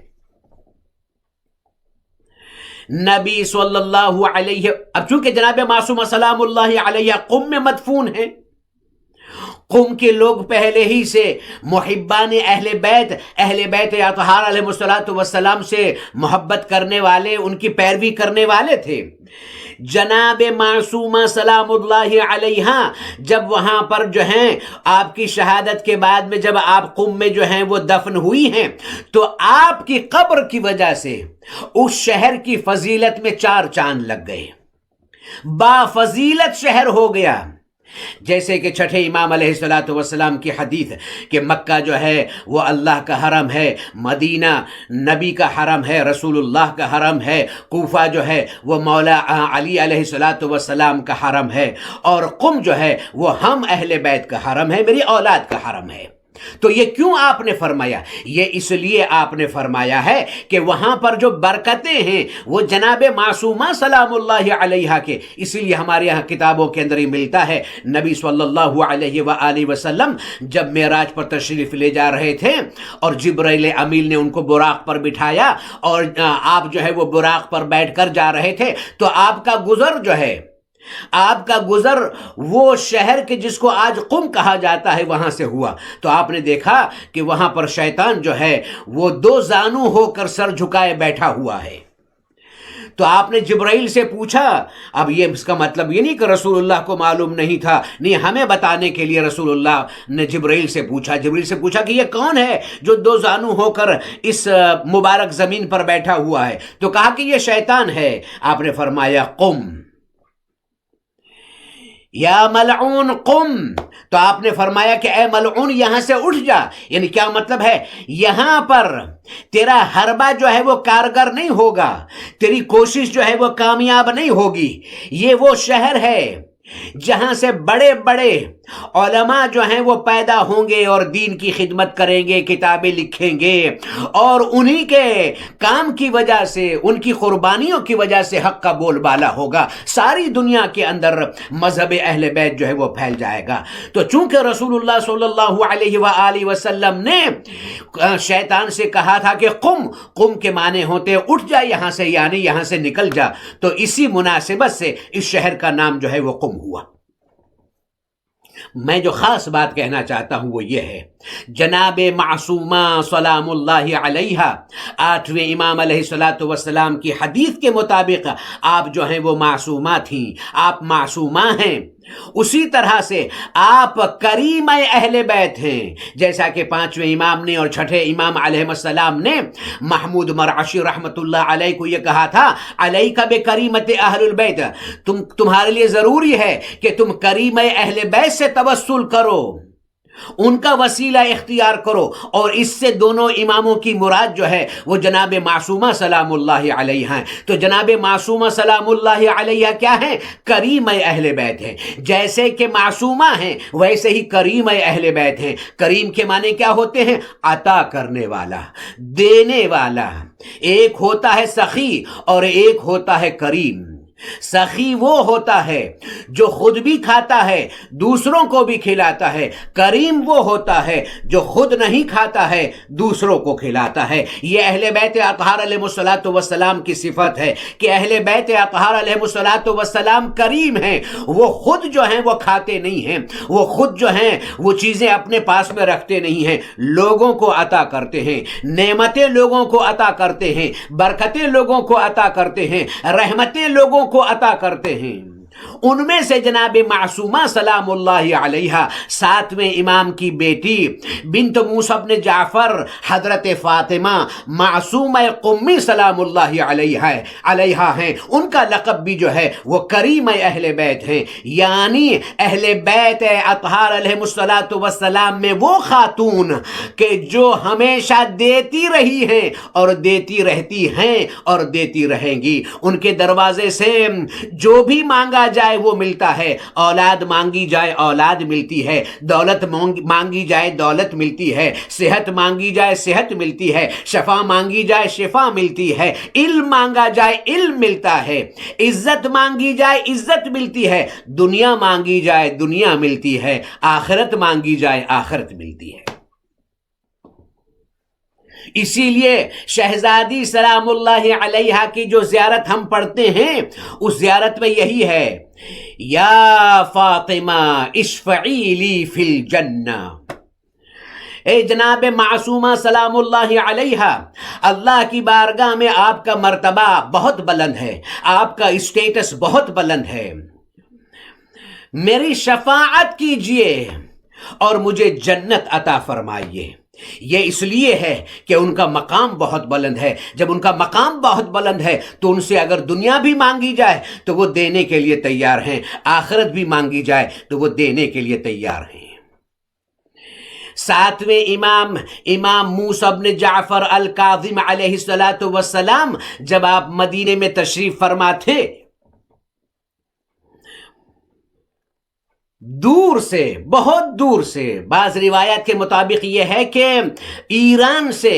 نبی صلی اللہ علیہ، اب چونکہ جناب معصومہ سلام اللہ علیہ قم میں مدفون ہیں، قم کے لوگ پہلے ہی سے محبان اہل بیت اطہار علیہ الصلوۃ والسلام سے محبت کرنے والے، ان کی پیروی کرنے والے تھے۔ جناب معصومہ سلام اللہ علیہ جب وہاں پر جو ہیں آپ کی شہادت کے بعد میں جب آپ قم میں جو ہیں وہ دفن ہوئی ہیں، تو آپ کی قبر کی وجہ سے اس شہر کی فضیلت میں 4 چاند لگ گئے، با فضیلت شہر ہو گیا۔ جیسے کہ چھٹے امام علیہ الصلوۃ والسلام کی حدیث کہ مکہ جو ہے وہ اللہ کا حرم ہے، مدینہ نبی کا حرم ہے، رسول اللہ کا حرم ہے، کوفہ جو ہے وہ مولا علی علیہ الصلوۃ والسلام کا حرم ہے، اور قم جو ہے وہ ہم اہل بیت کا حرم ہے، میری اولاد کا حرم ہے۔ تو یہ کیوں آپ نے فرمایا؟ یہ اس لیے آپ نے فرمایا ہے کہ وہاں پر جو برکتیں ہیں وہ جناب معصومہ سلام اللہ علیہ کے، اسی لیے ہمارے یہاں کتابوں کے اندر ہی ملتا ہے نبی صلی اللہ علیہ وآلہ وسلم جب معراج پر تشریف لے جا رہے تھے اور جبرائیل امین نے ان کو براق پر بٹھایا اور آپ جو ہے وہ براق پر بیٹھ کر جا رہے تھے، تو آپ کا گزر جو ہے، آپ کا گزر وہ شہر کے جس کو آج قم کہا جاتا ہے وہاں سے ہوا، تو آپ نے دیکھا کہ وہاں پر شیطان جو ہے وہ 2 زانو ہو کر سر جھکائے بیٹھا ہوا ہے۔ تو آپ نے جبرائیل سے پوچھا، اب یہ اس کا مطلب یہ نہیں کہ رسول اللہ کو معلوم نہیں تھا، نہیں، ہمیں بتانے کے لیے رسول اللہ نے جبرائیل سے پوچھا کہ یہ کون ہے جو 2 زانو ہو کر اس مبارک زمین پر بیٹھا ہوا ہے؟ تو کہا کہ یہ شیطان ہے۔ آپ نے فرمایا قم یا ملعون قم، تو آپ نے فرمایا کہ اے ملعون یہاں سے اٹھ جا۔ یعنی کیا مطلب ہے؟ یہاں پر تیرا حربہ جو ہے وہ کارگر نہیں ہوگا، تیری کوشش جو ہے وہ کامیاب نہیں ہوگی۔ یہ وہ شہر ہے جہاں سے بڑے بڑے علماء جو ہیں وہ پیدا ہوں گے اور دین کی خدمت کریں گے، کتابیں لکھیں گے، اور انہی کے کام کی وجہ سے، ان کی قربانیوں کی وجہ سے حق کا بول بالا ہوگا، ساری دنیا کے اندر مذہب اہل بیت جو ہے وہ پھیل جائے گا۔ تو چونکہ رسول اللہ صلی اللہ علیہ وآلہ وسلم نے شیطان سے کہا تھا کہ قم کے معنی ہوتے اٹھ جا یہاں سے، یعنی یہاں سے نکل جا، تو اسی مناسبت سے اس شہر کا نام جو ہے وہ قم ہوا۔ میں جو خاص بات کہنا چاہتا ہوں وہ یہ ہے، جناب معصومہ سلام اللہ علیہ 8ویں امام علیہ السلام کی حدیث کے مطابق آپ جو ہیں وہ معصومہ تھیں، آپ معصومہ ہیں۔ اسی طرح سے آپ کریم اہل بیت ہیں، جیسا کہ 5ویں امام نے اور 6ٹھے امام علیہ السلام نے محمود مرعشی رحمت اللہ علیہ کو یہ کہا تھا، علیک بکریمت اہل البیت، تمہارے لیے ضروری ہے کہ تم کریم اہل بیت سے توسل کرو، ان کا وسیلہ اختیار کرو، اور اس سے دونوں اماموں کی مراد جو ہے وہ جناب معصومہ سلام اللہ علیہ ہیں۔ تو جناب معصومہ سلام اللہ علیہ کیا ہیں؟ کریم اہل بیت ہیں۔ جیسے کہ معصومہ ہیں ویسے ہی کریم اہل بیت ہیں۔ کریم کے معنی کیا ہوتے ہیں؟ عطا کرنے والا، دینے والا۔ ایک ہوتا ہے سخی اور ایک ہوتا ہے کریم۔ سخی وہ ہوتا ہے جو خود بھی کھاتا ہے، دوسروں کو بھی کھلاتا ہے۔ کریم وہ ہوتا ہے جو خود نہیں کھاتا ہے، دوسروں کو کھلاتا ہے۔ یہ اہل بیت اطہار علیہ السلام کی صفت ہے کہ اہل بیت اطہار علیہ السلام کریم ہیں۔ وہ خود جو ہیں وہ کھاتے نہیں ہیں، وہ خود جو ہیں وہ چیزیں اپنے پاس میں رکھتے نہیں ہیں، لوگوں کو عطا کرتے ہیں، نعمتیں لوگوں کو عطا کرتے ہیں، برکتیں لوگوں کو عطا کرتے ہیں، رحمتیں لوگوں کو عطا کرتے ہیں۔ ان میں سے جناب معصومہ سلام اللہ علیہ 7ویں امام کی بیٹی بنت موسیٰ بن جعفر حضرت فاطمہ معصومہ قمی سلام اللہ علیہ ہیں۔ ان کا لقب بھی جو ہے وہ کریم اہل بیت ہیں، یعنی اہل بیت اطہار علیہ السلام میں وہ خاتون کہ جو ہمیشہ دیتی رہی ہیں اور دیتی رہتی ہیں اور دیتی رہیں گی۔ ان کے دروازے سے جو بھی مانگا جائے وہ ملتا ہے، اولاد مانگی جائے اولاد ملتی ہے، دولت مانگی جائے دولت ملتی ہے، صحت مانگی جائے صحت ملتی ہے، شفا مانگی جائے شفا ملتی ہے، علم مانگا جائے علم ملتا ہے، عزت مانگی جائے عزت ملتی ہے، دنیا مانگی جائے دنیا ملتی ہے، آخرت مانگی جائے آخرت ملتی ہے۔ اسی لیے شہزادی سلام اللہ علیہ کی جو زیارت ہم پڑھتے ہیں اس زیارت میں یہی ہے، یا فاطمہ اشفعی لی فی الجنہ۔ اے جناب معصومہ سلام اللہ علیہ، اللہ کی بارگاہ میں آپ کا مرتبہ بہت بلند ہے، آپ کا اسٹیٹس بہت بلند ہے، میری شفاعت کیجئے اور مجھے جنت عطا فرمائیے۔ یہ اس لیے ہے کہ ان کا مقام بہت بلند ہے۔ جب ان کا مقام بہت بلند ہے تو ان سے اگر دنیا بھی مانگی جائے تو وہ دینے کے لیے تیار ہیں، آخرت بھی مانگی جائے تو وہ دینے کے لیے تیار ہیں۔ 7ویں امام موسیٰ بن جعفر الکاظم علیہ السلام جب آپ مدینے میں تشریف فرما تھے، دور سے، بہت دور سے، بعض روایات کے مطابق یہ ہے کہ ایران سے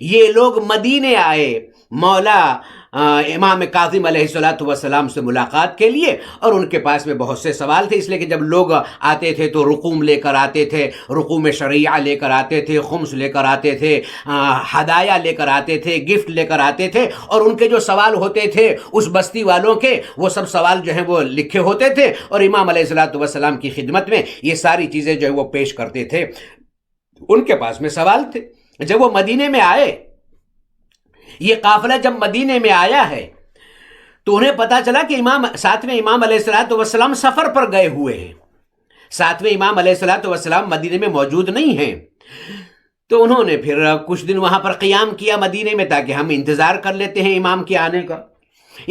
یہ لوگ مدینے آئے مولا امام کاظم علیہ السلام سے ملاقات کے لیے، اور ان کے پاس میں بہت سے سوال تھے، اس لیے کہ جب لوگ آتے تھے تو رقوم لے کر آتے تھے، رقوم شرعیہ لے کر آتے تھے، خمس لے کر آتے تھے، ہدایہ لے کر آتے تھے، گفٹ لے کر آتے تھے، اور ان کے جو سوال ہوتے تھے اس بستی والوں کے، وہ سب سوال جو ہیں وہ لکھے ہوتے تھے، اور امام علیہ السلام کی خدمت میں یہ ساری چیزیں جو ہے وہ پیش کرتے تھے۔ ان کے پاس میں سوال تھے۔ جب وہ مدینے میں آئے، یہ قافلہ جب مدینے میں آیا ہے تو انہیں پتا چلا کہ 7ویں امام علیہ السلام سفر پر گئے ہوئے ہیں، 7ویں امام علیہ السلام مدینے میں موجود نہیں ہیں۔ تو انہوں نے پھر کچھ دن وہاں پر قیام کیا مدینے میں، تاکہ ہم انتظار کر لیتے ہیں امام کے آنے کا۔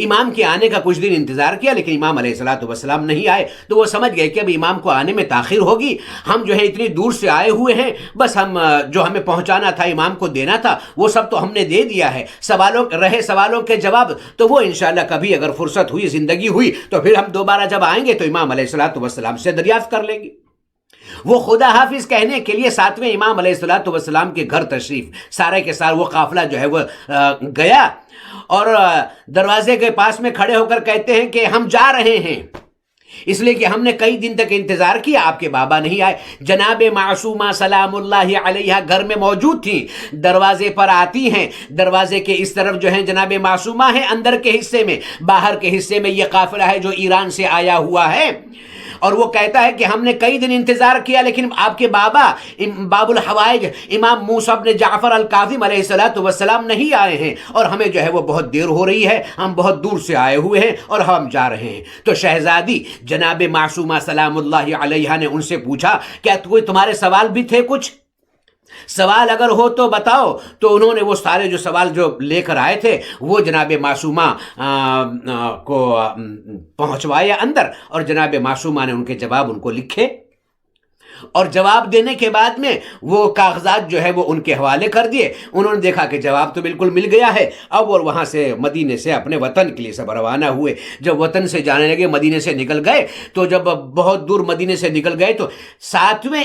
امام کے آنے کا کچھ دن انتظار کیا لیکن امام علیہ الصلوۃ والسلام نہیں آئے، تو وہ سمجھ گئے کہ اب امام کو آنے میں تاخیر ہوگی، ہم جو ہے اتنی دور سے آئے ہوئے ہیں، بس ہم جو ہمیں پہنچانا تھا امام کو دینا تھا وہ سب تو ہم نے دے دیا ہے، سوالوں کے جواب تو وہ انشاءاللہ کبھی اگر فرصت ہوئی، زندگی ہوئی تو پھر ہم دوبارہ جب آئیں گے تو امام علیہ الصلوۃ والسلام سے دریافت کر لیں گے۔ وہ خدا حافظ کہنے کے لیے 7ویں امام علیہ الصلوۃ والسلام کے گھر تشریف سارے کے سارے وہ قافلہ جو ہے وہ گیا، اور دروازے کے پاس میں کھڑے ہو کر کہتے ہیں کہ ہم جا رہے ہیں، اس لیے کہ ہم نے کئی دن تک انتظار کیا، آپ کے بابا نہیں آئے۔ جناب معصومہ سلام اللہ علیہ گھر میں موجود تھیں، دروازے پر آتی ہیں، دروازے کے اس طرف جو ہے جناب معصومہ ہے، اندر کے حصے میں، باہر کے حصے میں یہ قافلہ ہے جو ایران سے آیا ہوا ہے، اور وہ کہتا ہے کہ ہم نے کئی دن انتظار کیا لیکن آپ کے بابا باب الحوائج امام موسیٰ بن جعفر الکاظم علیہ الصلوۃ والسلام نہیں آئے ہیں، اور ہمیں جو ہے وہ بہت دیر ہو رہی ہے، ہم بہت دور سے آئے ہوئے ہیں اور ہم جا رہے ہیں۔ تو شہزادی جناب معصومہ سلام اللہ علیہ نے ان سے پوچھا کیا کوئی تمہارے سوال بھی تھے؟ کچھ سوال اگر ہو تو بتاؤ۔ تو انہوں نے وہ سارے جو سوال جو لے کر آئے تھے وہ جناب معصومہ کو پہنچوایا اندر، اور جناب معصومہ نے ان کے جواب ان کو لکھے، اور جواب دینے کے بعد میں وہ کاغذات جو ہے وہ ان کے حوالے کر دیے۔ انہوں نے دیکھا کہ جواب تو بالکل مل گیا ہے، اب اور وہاں سے مدینے سے اپنے وطن کے لیے سب روانہ ہوئے۔ جب وطن سے جانے لگے، مدینے سے نکل گئے، تو جب بہت دور مدینے سے نکل گئے تو 7ویں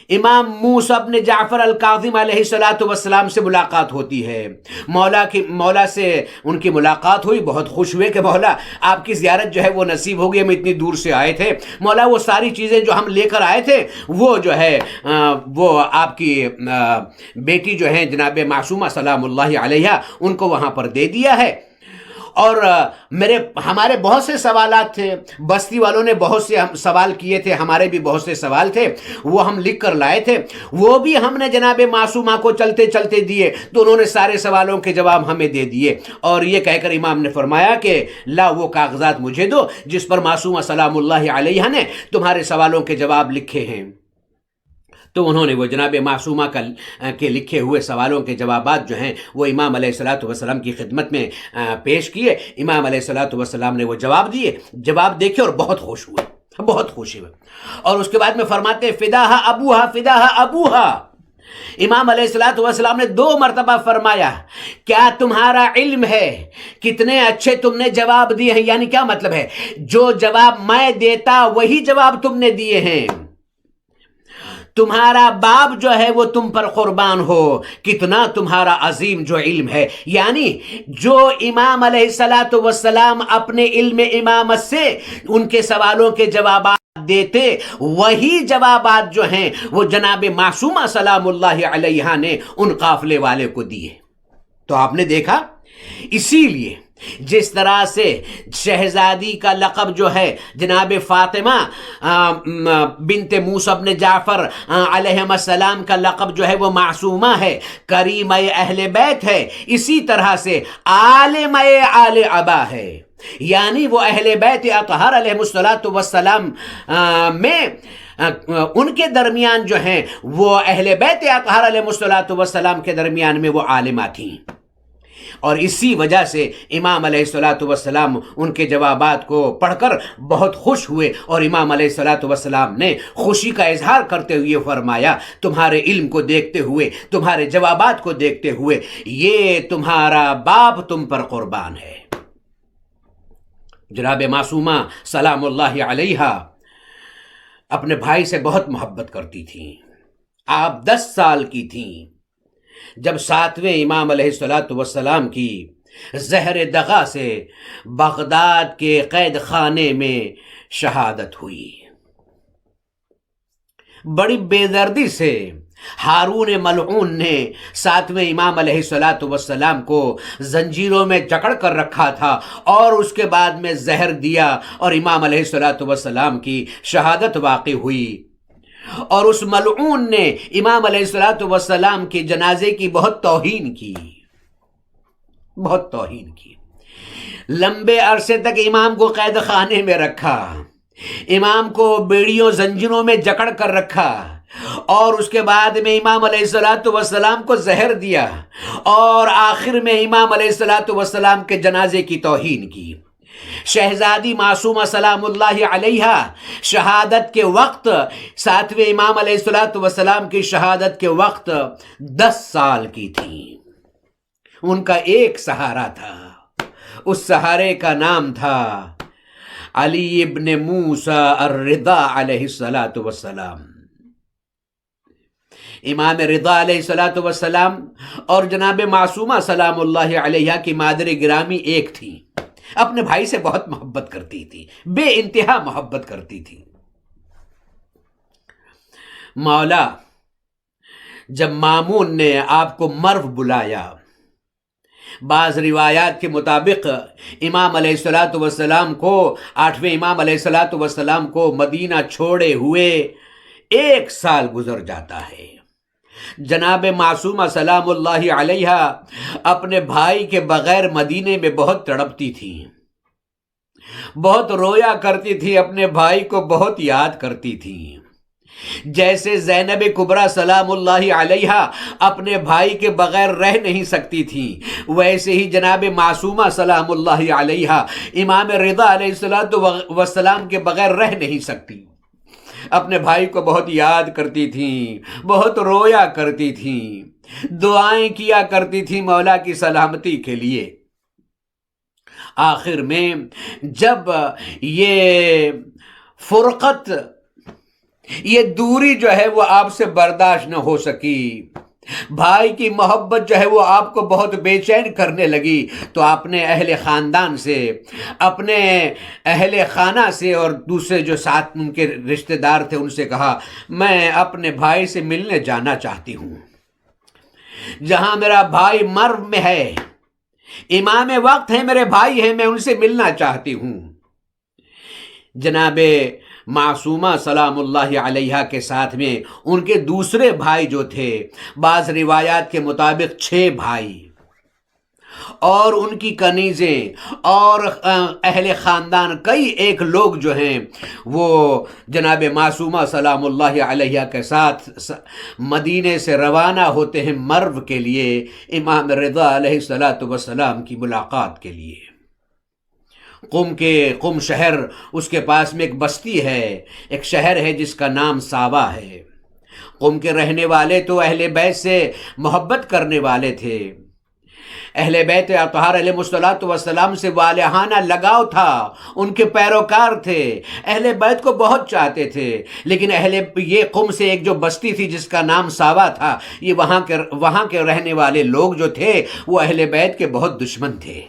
امام موسیٰ بن جعفر الکاظم علیہ الصلوۃ والسلام سے ملاقات ہوتی ہے۔ مولا سے ان کی ملاقات ہوئی، بہت خوش ہوئے کہ مولا آپ کی زیارت جو ہے وہ نصیب ہو گئی، ہم اتنی دور سے آئے تھے، مولا وہ ساری چیزیں جو ہم لے کر آئے تھے وہ جو ہے وہ آپ کی بیٹی جو ہیں جناب معصومہ سلام اللہ علیہ ان کو وہاں پر دے دیا ہے۔ اور ہمارے بہت سے سوالات تھے، بستی والوں نے بہت سے سوال کیے تھے، ہمارے بھی بہت سے سوال تھے، وہ ہم لکھ کر لائے تھے، وہ بھی ہم نے جناب معصومہ کو چلتے چلتے دیے، تو انہوں نے سارے سوالوں کے جواب ہمیں دے دیے۔ اور یہ کہہ کر امام نے فرمایا کہ لا وہ کاغذات مجھے دو جس پر معصومہ سلام اللہ علیہ نے تمہارے سوالوں کے جواب لکھے ہیں۔ تو انہوں نے وہ جناب معصومہ کے لکھے ہوئے سوالوں کے جوابات جو ہیں وہ امام علیہ الصلوۃ والسلام کی خدمت میں پیش کیے۔ امام علیہ الصلوۃ والسلام نے وہ جواب دیے، جواب دیکھے اور بہت خوش ہوئے، بہت خوش ہوئے، اور اس کے بعد میں فرماتے ہیں فداہا ابوہا فداہا ابوہا۔ امام علیہ الصلوۃ والسلام نے 2 مرتبہ فرمایا کیا تمہارا علم ہے کتنے اچھے تم نے جواب دیے ہیں، یعنی کیا مطلب ہے، جو جواب میں دیتا وہی جواب تم نے دیے ہیں، تمہارا باپ جو ہے وہ تم پر قربان ہو، کتنا تمہارا عظیم جو علم ہے۔ یعنی جو امام علیہ الصلوۃ والسلام اپنے علم امامت سے ان کے سوالوں کے جوابات دیتے، وہی جوابات جو ہیں وہ جناب معصومہ سلام اللہ علیہ نے ان قافلے والے کو دیے۔ تو آپ نے دیکھا، اسی لیے جس طرح سے شہزادی کا لقب جو ہے جناب فاطمہ بنت موسیٰ بن جعفر علیہ السلام کا لقب جو ہے وہ معصومہ ہے، کریمہ اہل بیت ہے، اسی طرح سے عالمہ آل عبا ہے، یعنی وہ اہل بیت اطہار علیہ الصلوۃ والسلام میں ان کے درمیان جو ہیں وہ اہل بیت اطہار علیہ الصلوۃ والسلام کے درمیان میں وہ عالمہ تھیں، اور اسی وجہ سے امام علیہ الصلوۃ والسلام ان کے جوابات کو پڑھ کر بہت خوش ہوئے، اور امام علیہ الصلوۃ والسلام نے خوشی کا اظہار کرتے ہوئے فرمایا تمہارے علم کو دیکھتے ہوئے، تمہارے جوابات کو دیکھتے ہوئے، یہ تمہارا باپ تم پر قربان ہے۔ جناب معصومہ سلام اللہ علیہ اپنے بھائی سے بہت محبت کرتی تھیں۔ آپ 10 سال کی تھیں جب 7ویں امام علیہ الصلوۃ والسلام کی زہر دغا سے بغداد کے قید خانے میں شہادت ہوئی۔ بڑی بے دردی سے ہارون ملعون نے 7ویں امام علیہ الصلوۃ والسلام کو زنجیروں میں جکڑ کر رکھا تھا، اور اس کے بعد میں زہر دیا، اور امام علیہ الصلوۃ والسلام کی شہادت واقع ہوئی۔ اور اس ملعون نے امام علیہ الصلوۃ والسلام کے جنازے کی بہت توہین کی، بہت توہین کی، لمبے عرصے تک امام کو قید خانے میں رکھا، امام کو بیڑیوں زنجیروں میں جکڑ کر رکھا، اور اس کے بعد میں امام علیہ السلام کو زہر دیا اور آخر میں امام علیہ السلام کے جنازے کی توہین کی۔ شہزادی معصومہ سلام اللہ علیہا شہادت کے وقت، ساتویں امام علیہ السلام کی شہادت کے وقت 10 سال کی تھی۔ ان کا ایک سہارا تھا، اس سہارے کا نام تھا علی ابن موسیٰ الرضا علیہ السلام۔ امام رضا علیہ السلام اور جناب معصومہ سلام اللہ علیہ کی مادر گرامی ایک تھی، اپنے بھائی سے بہت محبت کرتی تھی، بے انتہا محبت کرتی تھی۔ مولا جب مامون نے آپ کو مرو بلایا، بعض روایات کے مطابق امام علیہ السلام کو، 8ویں امام علیہ السلام کو مدینہ چھوڑے ہوئے 1 سال گزر جاتا ہے۔ جناب معصومہ سلام اللہ علیہ اپنے بھائی کے بغیر مدینے میں بہت تڑپتی تھی، بہت رویا کرتی تھی، اپنے بھائی کو بہت یاد کرتی تھی۔ جیسے زینب کبریٰ سلام اللہ علیہ اپنے بھائی کے بغیر رہ نہیں سکتی تھی، ویسے ہی جناب معصومہ سلام اللہ علیہ امام رضا علیہ السلام کے بغیر رہ نہیں سکتی، اپنے بھائی کو بہت یاد کرتی تھیں، بہت رویا کرتی تھیں، دعائیں کیا کرتی تھیں مولا کی سلامتی کے لیے۔ آخر میں جب یہ فرقت، یہ دوری جو ہے وہ آپ سے برداشت نہ ہو سکی، بھائی کی محبت جو ہے وہ آپ کو بہت بے چین کرنے لگی، تو آپ نے اہل خاندان سے، اپنے اہل خانہ سے اور دوسرے جو ساتھ ان کے رشتہ دار تھے ان سے کہا، میں اپنے بھائی سے ملنے جانا چاہتی ہوں، جہاں میرا بھائی مرو میں ہے، امام وقت ہے، میرے بھائی ہیں، میں ان سے ملنا چاہتی ہوں۔ جناب معصومہ سلام اللہ علیہ کے ساتھ میں ان کے دوسرے بھائی جو تھے، بعض روایات کے مطابق 6 بھائی اور ان کی کنیزیں اور اہل خاندان، کئی ایک لوگ جو ہیں وہ جناب معصومہ سلام اللہ علیہ کے ساتھ مدینے سے روانہ ہوتے ہیں مرو کے لیے، امام رضا علیہ السلام کی ملاقات کے لیے۔ قم شہر، اس کے پاس میں ایک بستی ہے، ایک شہر ہے جس کا نام ساوا ہے۔ قم کے رہنے والے تو اہل بیت سے محبت کرنے والے تھے، اہل بیت اطہار علیہ السلام سے والہانہ لگاؤ تھا، ان کے پیروکار تھے، اہل بیت کو بہت چاہتے تھے، لیکن یہ قم سے ایک جو بستی تھی جس کا نام ساوا تھا، یہ وہاں کے رہنے والے لوگ جو تھے وہ اہل بیت کے بہت دشمن تھے،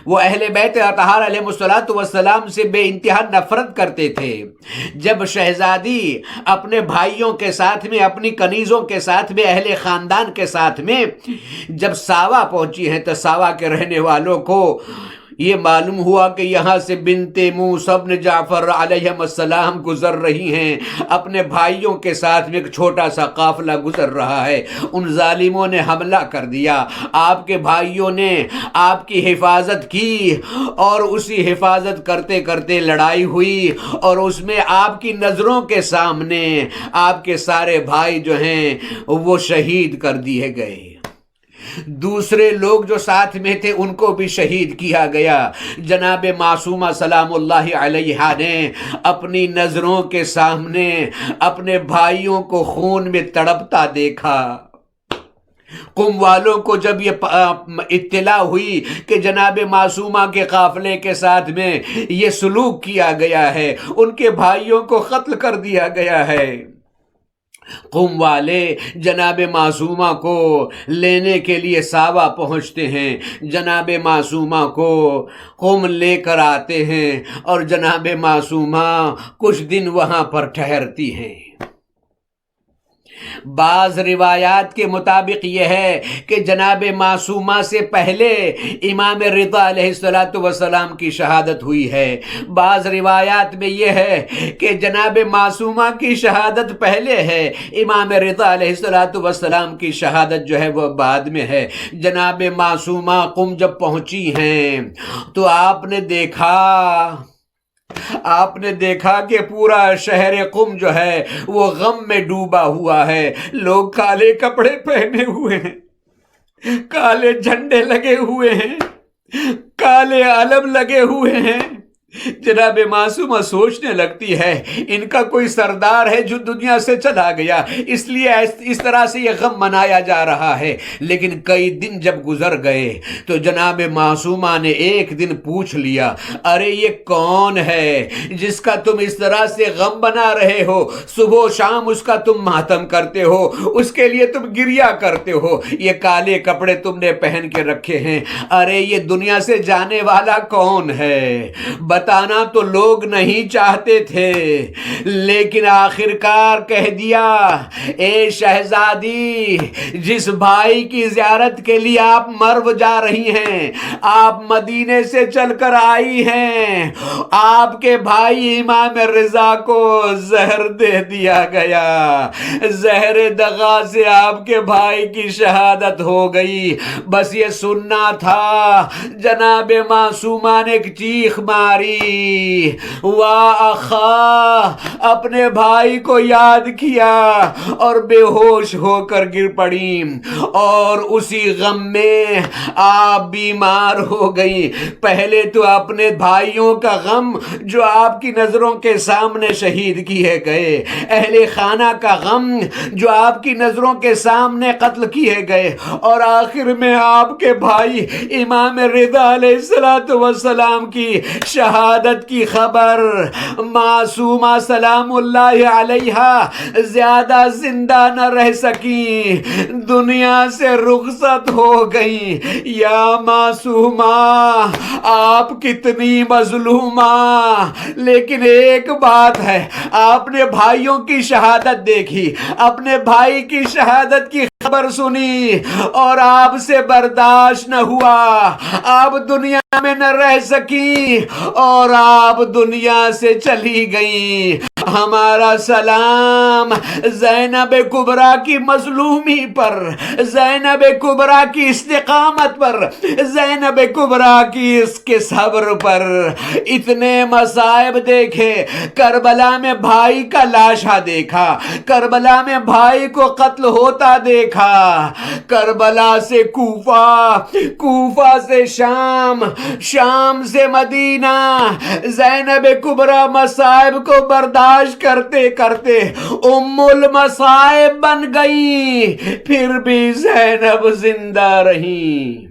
وہ اہل بیت اطہار علیہ السلام سے بے انتہا نفرت کرتے تھے۔ جب شہزادی اپنے بھائیوں کے ساتھ میں، اپنی کنیزوں کے ساتھ میں، اہل خاندان کے ساتھ میں جب ساوا پہنچی ہیں تو ساوا کے رہنے والوں کو یہ معلوم ہوا کہ یہاں سے بنت موسیٰ بن جعفر علیہ السلام گزر رہی ہیں، اپنے بھائیوں کے ساتھ میں ایک چھوٹا سا قافلہ گزر رہا ہے، ان ظالموں نے حملہ کر دیا، آپ کے بھائیوں نے آپ کی حفاظت کی اور اسی حفاظت کرتے کرتے لڑائی ہوئی اور اس میں آپ کی نظروں کے سامنے آپ کے سارے بھائی جو ہیں وہ شہید کر دیے گئے، دوسرے لوگ جو ساتھ میں تھے ان کو بھی شہید کیا گیا۔ جناب معصومہ سلام اللہ علیہ نے اپنی نظروں کے سامنے اپنے بھائیوں کو خون میں تڑپتا دیکھا۔ قم والوں کو جب یہ اطلاع ہوئی کہ جناب معصومہ کے قافلے کے ساتھ میں یہ سلوک کیا گیا ہے، ان کے بھائیوں کو قتل کر دیا گیا ہے، قم والے جناب معصومہ کو لینے کے لیے ساوا پہنچتے ہیں، جناب معصومہ کو قم لے کر آتے ہیں اور جناب معصومہ کچھ دن وہاں پر ٹھہرتی ہیں۔ بعض روایات کے مطابق یہ ہے کہ جناب معصومہ سے پہلے امام رضا علیہ السلام کی شہادت ہوئی ہے، بعض روایات میں یہ ہے کہ جناب معصومہ کی شہادت پہلے ہے، امام رضا علیہ السلام کی شہادت جو ہے وہ بعد میں ہے۔ جناب معصومہ قم جب پہنچی ہیں تو آپ نے دیکھا آپ نے دیکھا کہ پورا شہر قم جو ہے وہ غم میں ڈوبا ہوا ہے، لوگ کالے کپڑے پہنے ہوئے ہیں، کالے جھنڈے لگے ہوئے ہیں، کالے علم لگے ہوئے ہیں۔ جناب معصومہ سوچنے لگتی ہے ان کا کوئی سردار ہے جو دنیا سے چلا گیا، اس لیے اس طرح سے یہ غم منایا جا رہا ہے۔ لیکن کئی دن جب گزر گئے تو جناب معصومہ نے ایک دن پوچھ لیا، ارے یہ کون ہے جس کا تم اس طرح سے غم بنا رہے ہو؟ صبح و شام اس کا تم ماتم کرتے ہو، اس کے لیے تم گریا کرتے ہو، یہ کالے کپڑے تم نے پہن کے رکھے ہیں، ارے یہ دنیا سے جانے والا کون ہے؟ بتانا تو لوگ نہیں چاہتے تھے، لیکن آخرکار کہہ دیا، اے شہزادی، جس بھائی کی زیارت کے لیے آپ مرو جا رہی ہیں، آپ مدینے سے چل کر آئی ہیں، آپ کے بھائی امام رضا کو زہر دے دیا گیا، زہر دغا سے آپ کے بھائی کی شہادت ہو گئی، بس یہ سننا تھا۔ جناب معصومہ نے ایک چیخ ماری، واہ اخا، اپنے بھائی کو یاد کیا اور بے ہوش ہو کر گر پڑی، اور اسی غم میں آپ بیمار ہو گئی۔ پہلے تو اپنے بھائیوں کا غم جو آپ کی نظروں کے سامنے شہید کیے گئے، اہل خانہ کا غم جو آپ کی نظروں کے سامنے قتل کیے گئے، اور آخر میں آپ کے بھائی امام رضا علیہ السلام کی شہادت کی خبر۔ معصومہ سلام اللہ علیہا زیادہ زندہ نہ رہ سکی، دنیا سے رخصت ہو گئی۔ یا معصومہ، آپ کتنی مظلومہ، لیکن ایک بات ہے، آپ نے بھائیوں کی شہادت دیکھی، اپنے بھائی کی شہادت کی خبر سنی، اور آپ سے برداشت نہ ہوا، آپ دنیا میں نہ رہ سکی اور آپ دنیا سے چلی گئیں۔ ہمارا سلام زینب کبریٰ کی مظلومی پر، زینب کبریٰ کی استقامت پر، زینب کبریٰ کی اس کے صبر پر۔ اتنے مصائب دیکھے، کربلا میں بھائی کا لاشا دیکھا، کربلا میں بھائی کو قتل ہوتا دیکھا، کربلا سے کوفہ، کوفہ سے شام، شام سے مدینہ، زینب کبریٰ مصائب کو برداشت کرتے کرتے ام المصائب بن گئی، پھر بھی زینب زندہ رہی۔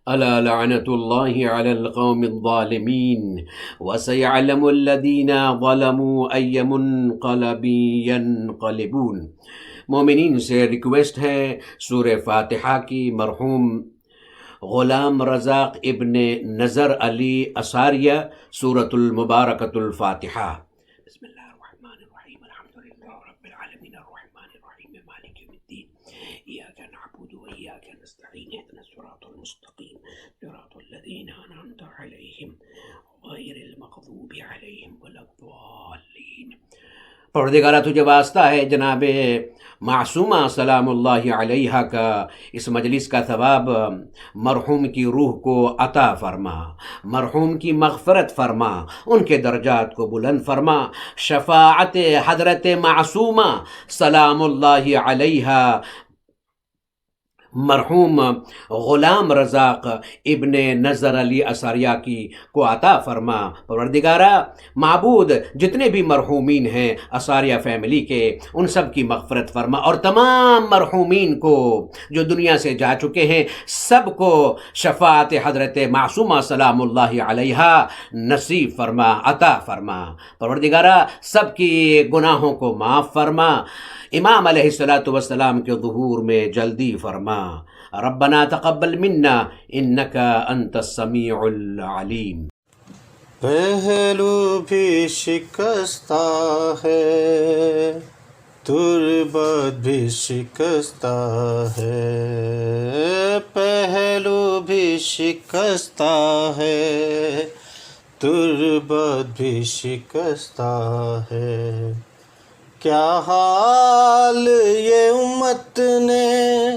الا لعنت اللہ علی القوم الظالمین وسیعلم الذین ظلموا ای منقلب ینقلبون۔ مومنین سے ریکویسٹ ہے سورہ فاتحہ کی مرحوم غلام رزاق ابن نظر علی اثاریہ، سورۃ المبارکۃ الفاتحہ۔ بسم اللہ الرحمن الرحیم، الحمدللہ رب العالمین الرحمن الرحیم مالک یوم الدین، ایاک نعبد و ایاک نستعین، اهدنا الصراط المستقیم صراط الذین انعمت علیہم غیر المغضوب علیہم ولا الضالین۔ پروردگارہ تجھے واسطہ ہے جناب معصومہ سلام اللہ علیہا کا اس مجلس کا ثواب مرحوم کی روح کو عطا فرما، مرحوم کی مغفرت فرما، ان کے درجات کو بلند فرما، شفاعت حضرت معصومہ سلام اللہ علیہا مرحوم غلام رزاق ابن نظر علی اثاریہ کی کو عطا فرما۔ پروردگارہ معبود جتنے بھی مرحومین ہیں اثاریہ فیملی کے، ان سب کی مغفرت فرما، اور تمام مرحومین کو جو دنیا سے جا چکے ہیں سب کو شفاعت حضرت معصومہ سلام اللہ علیہا نصیب فرما، عطا فرما۔ پروردگارہ سب کی گناہوں کو معاف فرما، امام علیہ السلام کے ظہور میں جلدی فرما۔ ربنا تقبل منا انکا انت السمیع العلیم۔ پہلو بھی شکستہ ہے، تربت بھی شکستہ ہے، پہلو بھی شکستہ ہے، تربت بھی شکستہ ہے۔ کیا حال یہ امت نے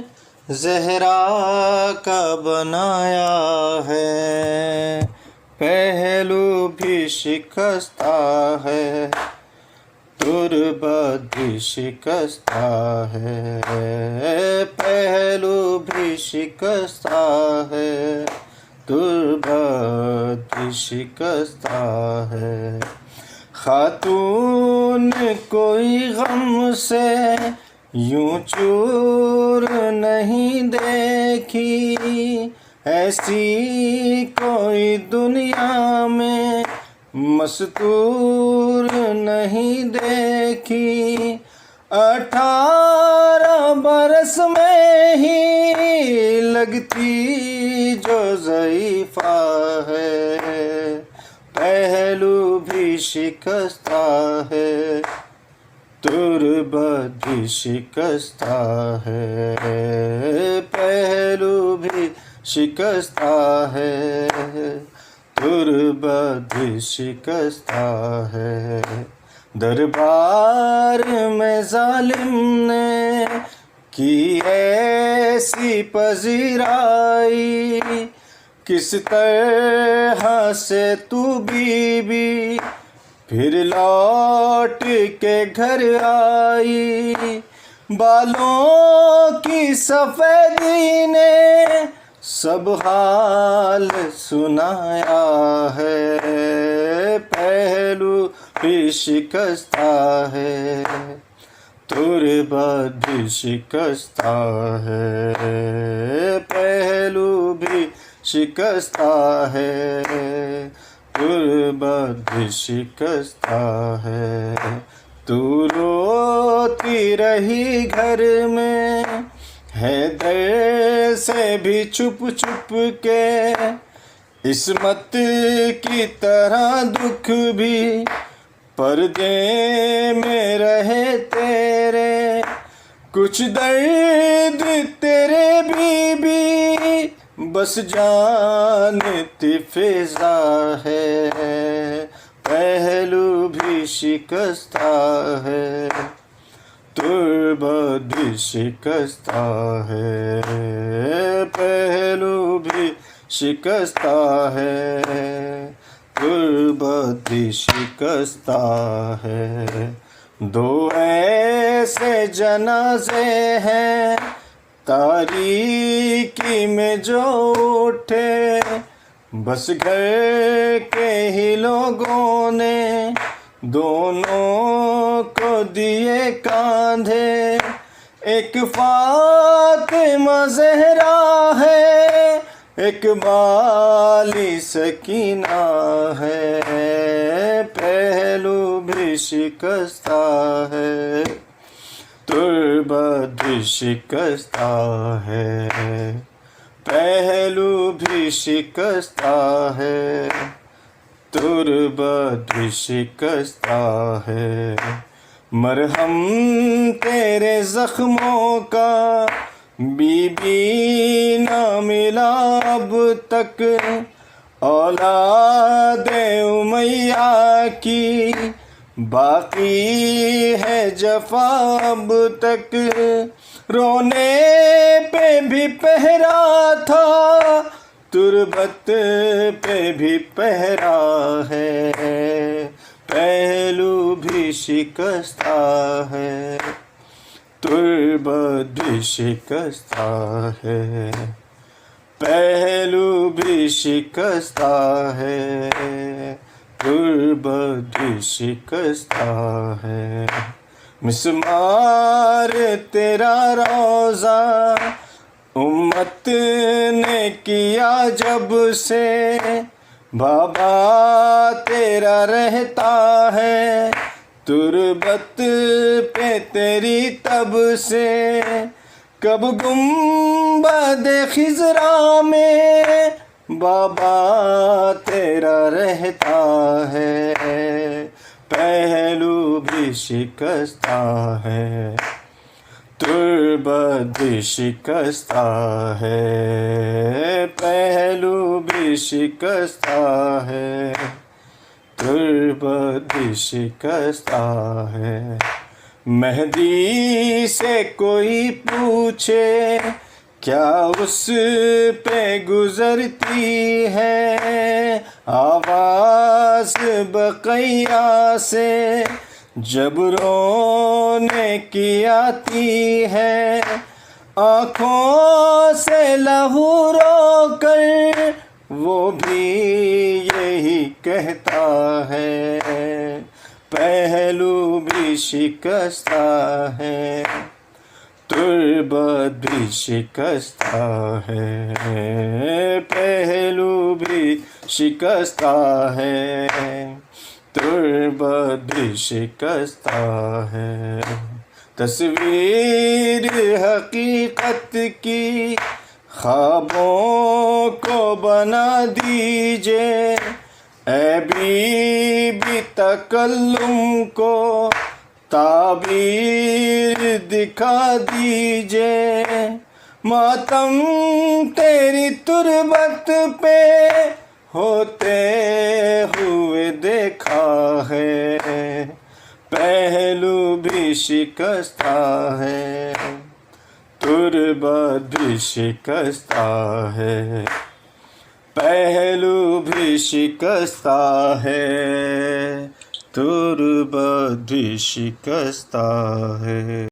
زہرا کا بنایا ہے، پہلو بھی شکستہ ہے، تربت بھی شکستہ ہے، پہلو بھی شکستہ ہے، تربت بھی شکستہ ہے۔ خاتون کوئی غم سے یوں چور نہیں دیکھی، ایسی کوئی دنیا میں مستور نہیں دیکھی۔ 18 برس میں ہی لگتی جو ضعیفہ ہے، پہلو بھی شکستہ ہے، تربت بھی شکستہ ہے، پہلو بھی شکستہ ہے، تربت بھی شکستہ ہے۔ دربار میں ظالم نے کی ایسی پذیرائی، کس طرح سے تو بی بی پھر لوٹ کے گھر آئی، بالوں کی سفیدی نے سب حال سنایا ہے، پہلو بھی شکستہ ہے، تربت بھی شکستہ ہے، پہلو بھی شکستہ ہے، تربت بھی شکستہ ہے۔ تو روتی رہی گھر میں حیدر سے بھی چھپ چھپ کے، عصمت کی طرح دکھ بھی پردے میں رہے تیرے، کچھ درد تیرے بھی بس جانتی فضا ہے، پہلو بھی شکستہ ہے، تربت بھی شکستہ ہے، پہلو بھی شکستہ ہے، تربت بھی شکستہ ہے۔ دو ایسے جنازے ہیں تاریکی میں جو اٹھے، بس گھر کے ہی لوگوں نے دونوں کو دیے کاندھے، ایک فاطمہ زہرا ہے، ایک بالی سکینہ ہے، پہلو بھی شکستہ ہے، تربت بھی شکستہ ہے، پہلو بھی شکستہ ہے، تربت بھی شکستہ ہے۔ مرہم تیرے زخموں کا بی بی نہ ملا اب تک، اولاد امیہ کی باقی ہے جفا اب تک، رونے پہ بھی پہرا تھا، تربت پہ بھی پہرا ہے، پہلو بھی شکستہ ہے، تربت بھی شکستہ ہے، پہلو بھی شکستہ ہے، تربت بھی شکستہ ہے۔ مسمار تیرا روزہ امت نے کیا جب سے، بابا تیرا رہتا ہے تربت پہ تیری تب سے، کب گنبد خضرا میں بابا تیرا رہتا ہے، پہلو بھی شکستہ ہے، تربت بھی شکستہ ہے، پہلو بھی شکستہ ہے، تربت بھی شکستہ ہے۔ مہدی سے کوئی پوچھے کیا اس پہ گزرتی ہے آواز بقیہ سے جب رونے کی آتی ہے، آنکھوں سے لہو رو کر وہ بھی یہی کہتا ہے، پہلو بھی شکستہ ہے، تربت بھی شکستہ ہے، پہلو بھی شکستہ ہے، تربت بھی شکستہ ہے۔ تصویر حقیقت کی خوابوں کو بنا دیجئے، اے بی بی تکلم کو تعبیر دکھا دیجئے، ماتم تیری تربت پہ ہوتے ہوئے دیکھا ہے، پہلو بھی شکستہ ہے، تربت بھی شکستہ ہے، پہلو بھی شکستہ ہے، تربت بھی شکستہ ہے۔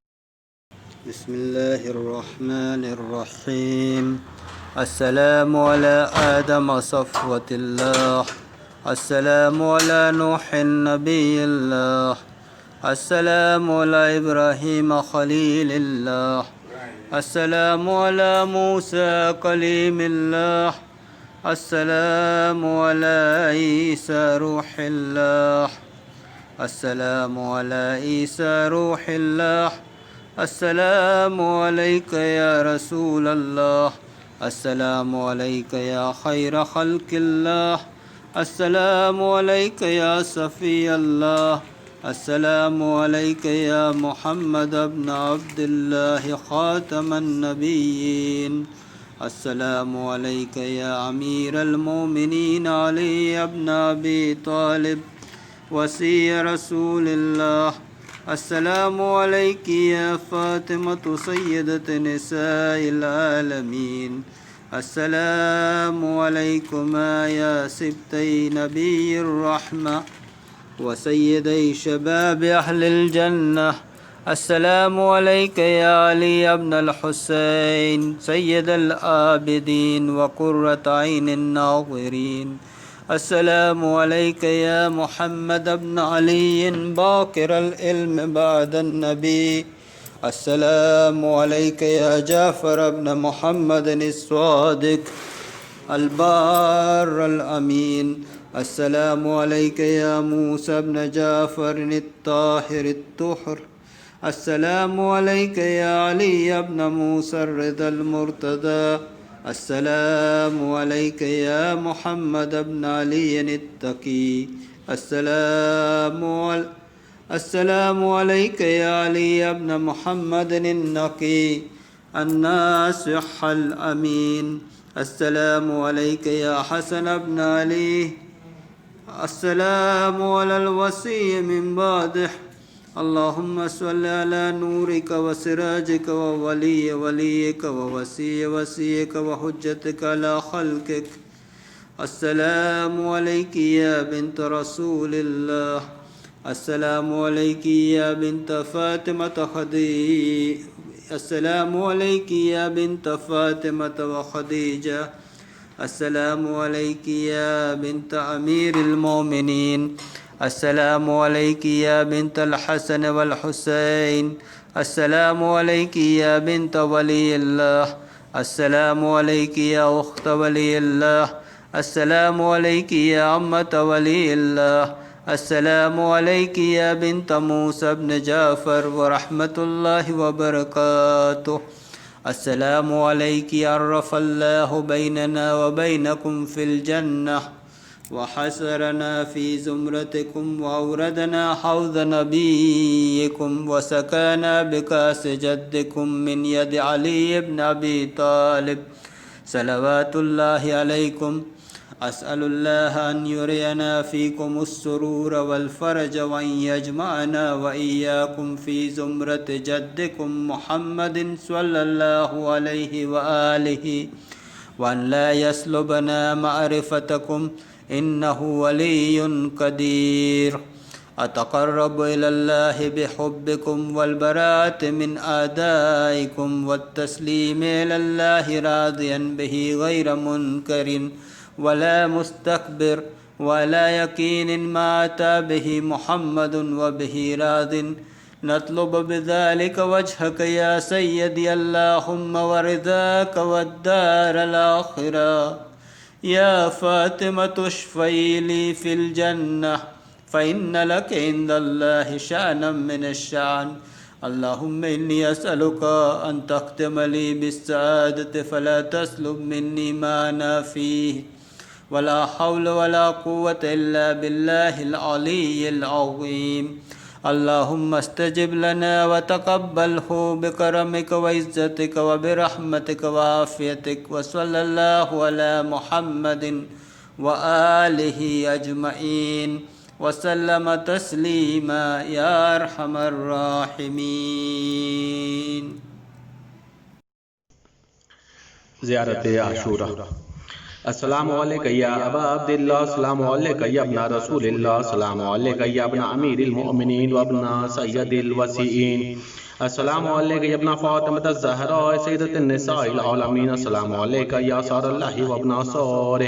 بسم اللہ الرحمن الرحیم۔ السلام علی آدم صفوة اللہ، السلام علی نوح نبی اللہ، السلام علی ابراہیم خلیل اللہ، السلام علی موسیٰ کلیم اللہ، السلام علی عیسیٰ روح اللہ، السلام علی عیسیٰ روح اللہ، السلام علیک یا رسول اللہ، السلام علیک یا خیر خلق اللہ، السلام علیک یا صفی اللہ، السلام علیک یا محمد ابن عبد اللہ خاتم النبیین، السلام علیک یا امیر المومنین علی ابن ابی طالب وصی رسول اللہ، السلام علیک یا فاطمۃ سیدۃ نساء العالمین، السلام علیکما یا سبطی نبی الرحمہ وسیدی شباب اہل الجنہ، السلام علیک یا علی ابن الحسین سید العابدین وقرۃ عین الناظرین، السلام علیک یا محمد ابن علی باقر العلم بعد النبی، السلام علیک یا جعفر ابن محمد الصادق البار الامین، السلام علیک یا موسیٰ ابن جعفر الطاہر الطہر، السلام علیک یا علی ابن موسیٰ الرضا المرتضی، السلام علیک یا محمد ابن علی التقی، السلام علیک یا علی ابن محمد النقی الناصح الامین، السلام علیک یا حسن ابن علی، السلام علی الوصی من بعدہ، اللہم صل علی نورک و سراجک و ولی ولیک و وصی وصیک و حجتک علی خلقک، السلام علیک یا بنت رسول اللہ، السلام علیک یا بنت فاطمۃ السلام علیک یا بنت فاطمۃ و خدیجہ، السلام علیک یا بنت امیر المومنین، السلام علیک یا بنت الحسن والحسین، السلام علیک یا بنت ولی اللہ، السلام علیک یا اخت ولی اللہ، السلام علیک یا عمۃ ولی اللہ، السلام علیک یا بنت موسیٰ بن جعفر ورحمۃ اللہ وبرکاتہ، السلام علیک عرف اللہ بیننا وبینکم فی الجنہ وحشرنا فی زمرتکم واوردنا حوض نبیکم وسقانا بکاس جدکم من ید علی بن ابی طالب صلوات اللہ علیکم، أسأل الله أن يرينا فيكم السرور والفرج وأن يجمعنا وإياكم في زمرة جدكم محمد صلى الله عليه وآله وأن لا يسلبنا معرفتكم إنه ولي قدير. أتقرب إلى الله بحبكم والبراءة من أعدائكم والتسليم إلى الله راضيا به غير منكر ولا مستكبر ولا يقين ما أتى به محمد وبه راض. نطلب بذلك وجهك يا سيدي اللهم ورضاك والدار الآخرة. يا فاطمة اشفعي لي في الجنة فإن لك عند الله شأنا من الشأن. اللهم إني أسألك أن تختم لي بالسعادة فلا تسلب مني ما أنا فيه ولا حول ولا قوة إلا بالله العلي العظيم. اللهم استجب لنا وتقبله بكرمك وعزتك وبرحمتك وعافيتك. وصلى الله على محمد وآله أجمعين وسلم تسليما يا أرحم الراحمين. زیارت عاشورہ. السلام علیکم یا ابا عبداللہ، السلام علیکم یا ابن رسول اللہ، السلام علیکم یا ابن امیر المؤمنین و ابن سید الوسیئین، السلام علیکم یا ابن فاطمة الزہراء سیدۃ النساء العالمین، السلام علیکم یا صار اللہ و ابن صارہ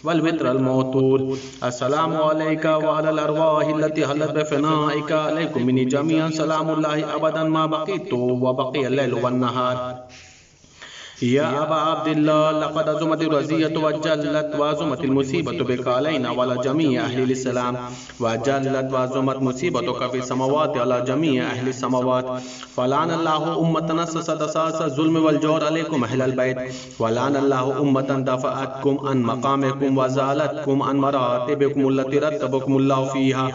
والوتر الموتور، السلام علیکم وعلی الارواح التي حلت بفنائک، علیکم منی جميعا سلام اللہ ابدا ما بقیت و بقی اللیل والنہار. یا ابا عبداللہ لقد عظمت الرزیت وجلت وعظمت المصیبت بک علینا وعلی جمیع اہل الاسلام وجلت وعظمت مصیبتک فی السماوات علی جمیع اہل السماوات فلعن اللہ امتا اسست اساس الظلم والجور علیکم اہل البیت ولعن اللہ امتا دفعتکم عن مقامکم وزالتکم عن مراتبکم التي رتبکم اللہ فیہا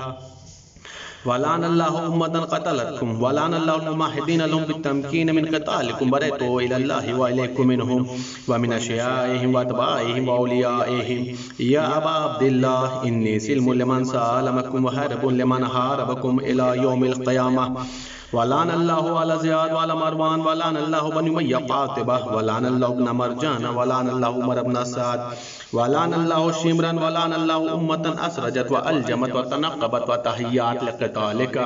ولعن اللہ امتا قتلتکم ولعن اللہ المماحدین لهم بالتمکین من قتالکم برئتو الى اللہ وإلیکم منہم ومن اشیائهم واتباعهم واولیائهم. یا ابا عبداللہ انی سلم لمن سالمکم وحرب لمن حاربکم الى یوم القیامہ. ولعن اللہ علی زیاد وعلی مروان ولعن اللہ بن امیہ قاطبہ ولعن اللہ ابن مرجان ولعن اللہ عمر ابن سعد ولعن اللہ شمرا ولعن اللہ امتا اسرجت والجمت وتنقبت وتحیات لقتالک.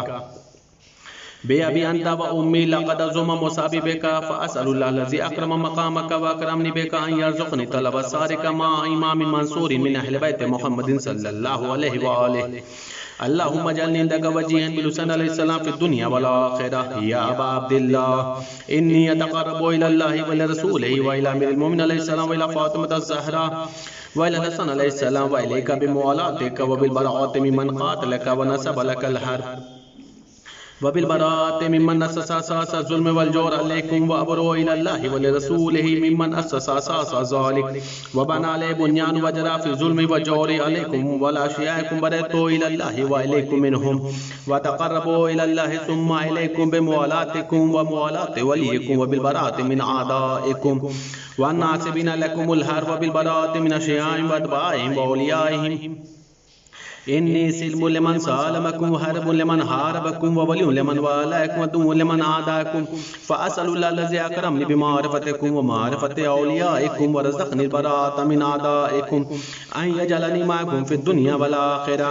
بے ابی انت و امی لقد عظم مصابی بک فاسأل اللہ الذی اکرم مقامک واکرمنی بک ان یرزقنی طلب سارک مع امام منصور من اہل بیت محمد صلی اللہ علیہ وآلہ. اللہم اجعلنی عندک وجیہا بالحسین علیہ السلام فی الدنیا والآخرہ. یا ابا عبداللہ انی اتقرب الى اللہ ولرسولہ والى امیر المومنین علیہ السلام والى فاطمة الزہراء والى الحسن علیہ السلام والیک بموالاتک وبالبراءۃ ممن قاتلک ونصب لک الحرب وبالبراءة ممن أسس أساس الظلم والجور عليكم وأبروا إلى الله ولرسوله ممن أسس أساس ذلك وبنى عليه بنيان وجرى في الظلم والجور عليكم والأشياءكم برئتوا إلى الله وإليكم منهم وتقربوا إلى الله ثم إليكم بموالاتكم وموالاة وليكم وبالبراءة من أعدائكم والناصبين لكم الحرب وبالبراءة من أشيائهم وأتباعهم وأوليائهم. انی سلم لمن سالمکم وحرب لمن حاربکم وولی لمن والیکم ودم لمن عاداکم فاسأل اللہ الذی اکرمنی بمعرفتکم ومعرفت اولیائکم ورزقنی البراءۃ من اعدائکم ان یجعلنی معکم فی الدنیا والآخرہ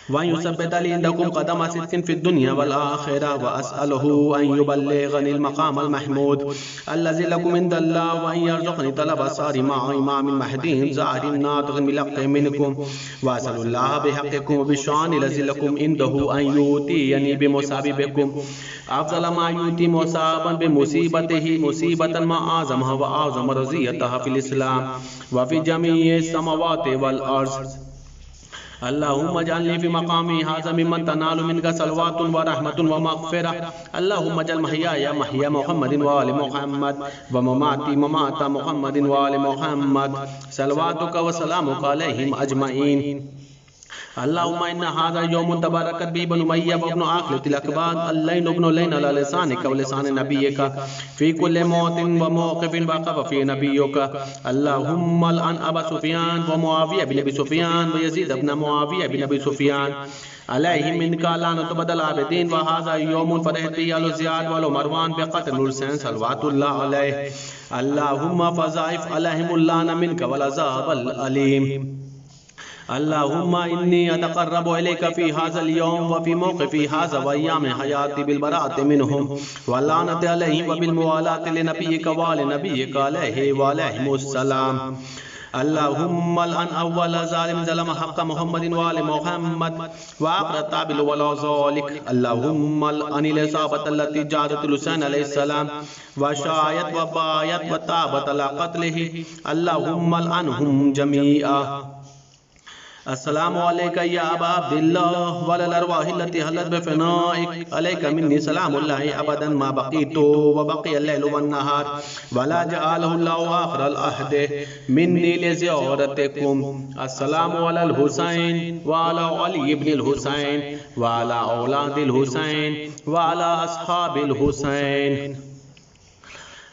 وأن يثبت لي عندكم قدم صدق في الدنيا والآخرة وأسأله أن يبلغني المقام المحمود الذي لكم عند الله وأن يرزقني طلب الصار مع إمام المهدي ظاهر ناطق بلق منكم وأسأل الله بحقكم وبالشان الذي لكم عنده أن يؤتيني بمصابكم أفضل ما يؤتي مصابا بمصيبته مصيبة ما أعظمها وأعظم رزيتها في الإسلام وفي جميع السماوات والأرض. اللهم اجعلني في مقامي هذا ممن تنال منك صلوات ورحمة ومغفرة. اللهم اجعل محياي محيا محمد وآل محمد ومماتي ممات محمد وآل محمد صلواتك وسلامك عليهم أجمعين. اللهم إن هذا يوم تباركت به بنو أمية وابن عاقلة الأكباد اللين ابن لين على لسانك ولسان نبيك في كل موت وموقف وقف في نبيك. اللهم الآن أبا سفيان ومعاوية بن أبي سفيان ويزيد بن معاوية بن أبي سفيان عليهم منك لعنة بدل العابدين. وهذا يوم فرحت به آل زياد وآل مروان بقتل الحسين صلوات الله عليه. اللهم فضاعف عليهم اللعنة منك والعذاب الأليم. اللهم إني أتقرب إليك في هذا اليوم وفي موقفي هذا وأيام حياتي بالبراءة منهم واللعنة عليهم وبالموالاة لنبيك وآل نبيك عليه وعليهم السلام. اللهم الآن أول ظالم ظلم حق محمد وآل محمد وآخر التابل ولا ذلك. اللهم الآن الإصابة التي جاءت الحسين عليه السلام وشايت وبايت وتابت على قتله. اللهم الآنهم جميعا. السلام عليك يا أبا عبد الله وعلى الأرواح التي حلت بفنائك. عليك مني سلام الله أبدا ما بقيت وبقي الليل والنهار ولا جعله الله آخر العهد مني لزيارتكم. السلام على الحسين وعلى علي بن الحسين وعلى أولاد الحسين وعلى أصحاب الحسين.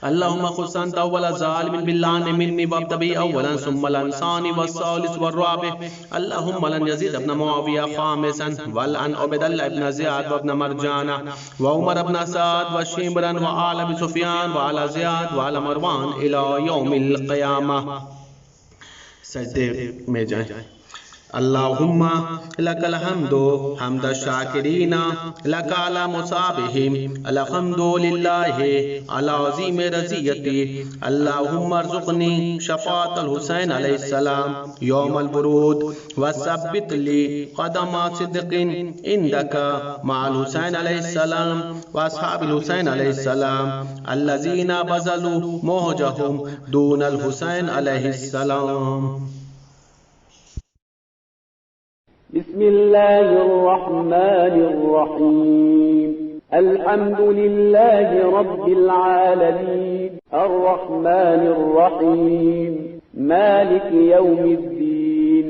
اللهم خص أنت أول ظالم باللعن مني وابدأ بي أولا ثم الإنسان والثالث والرابع. اللهم لن يزيد ابن معاوية خامسا والآن عبد الله بن زياد وابن مرجانة وعمر بن سعد وشمرا وآل أبي سفيان وآل زياد وآل مروان إلى يوم القيامة. سجدے میں جائیں. اللهم لك الحمد حمد الشاكرين لك على مصابهم الحمد لله على عظيم رضيتي. اللهم ارزقني شفاعة الحسين عليه السلام يوم البرود وثبت لي قدم صدق عندك مع الحسين عليه السلام وأصحاب الحسين عليه السلام الذين بذلوا موجهم دون الحسين عليه السلام. بسم الله الرحمن الرحيم. الحمد لله رب العالمين الرحمن الرحيم مالك يوم الدين.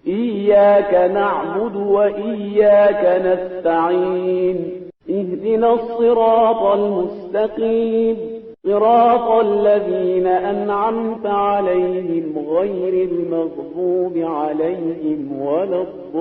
إياك نعبد وإياك نستعين. اهدنا الصراط المستقيم صراط الذين أنعمت عليهم غير المغضوب عليهم ولا الضالين.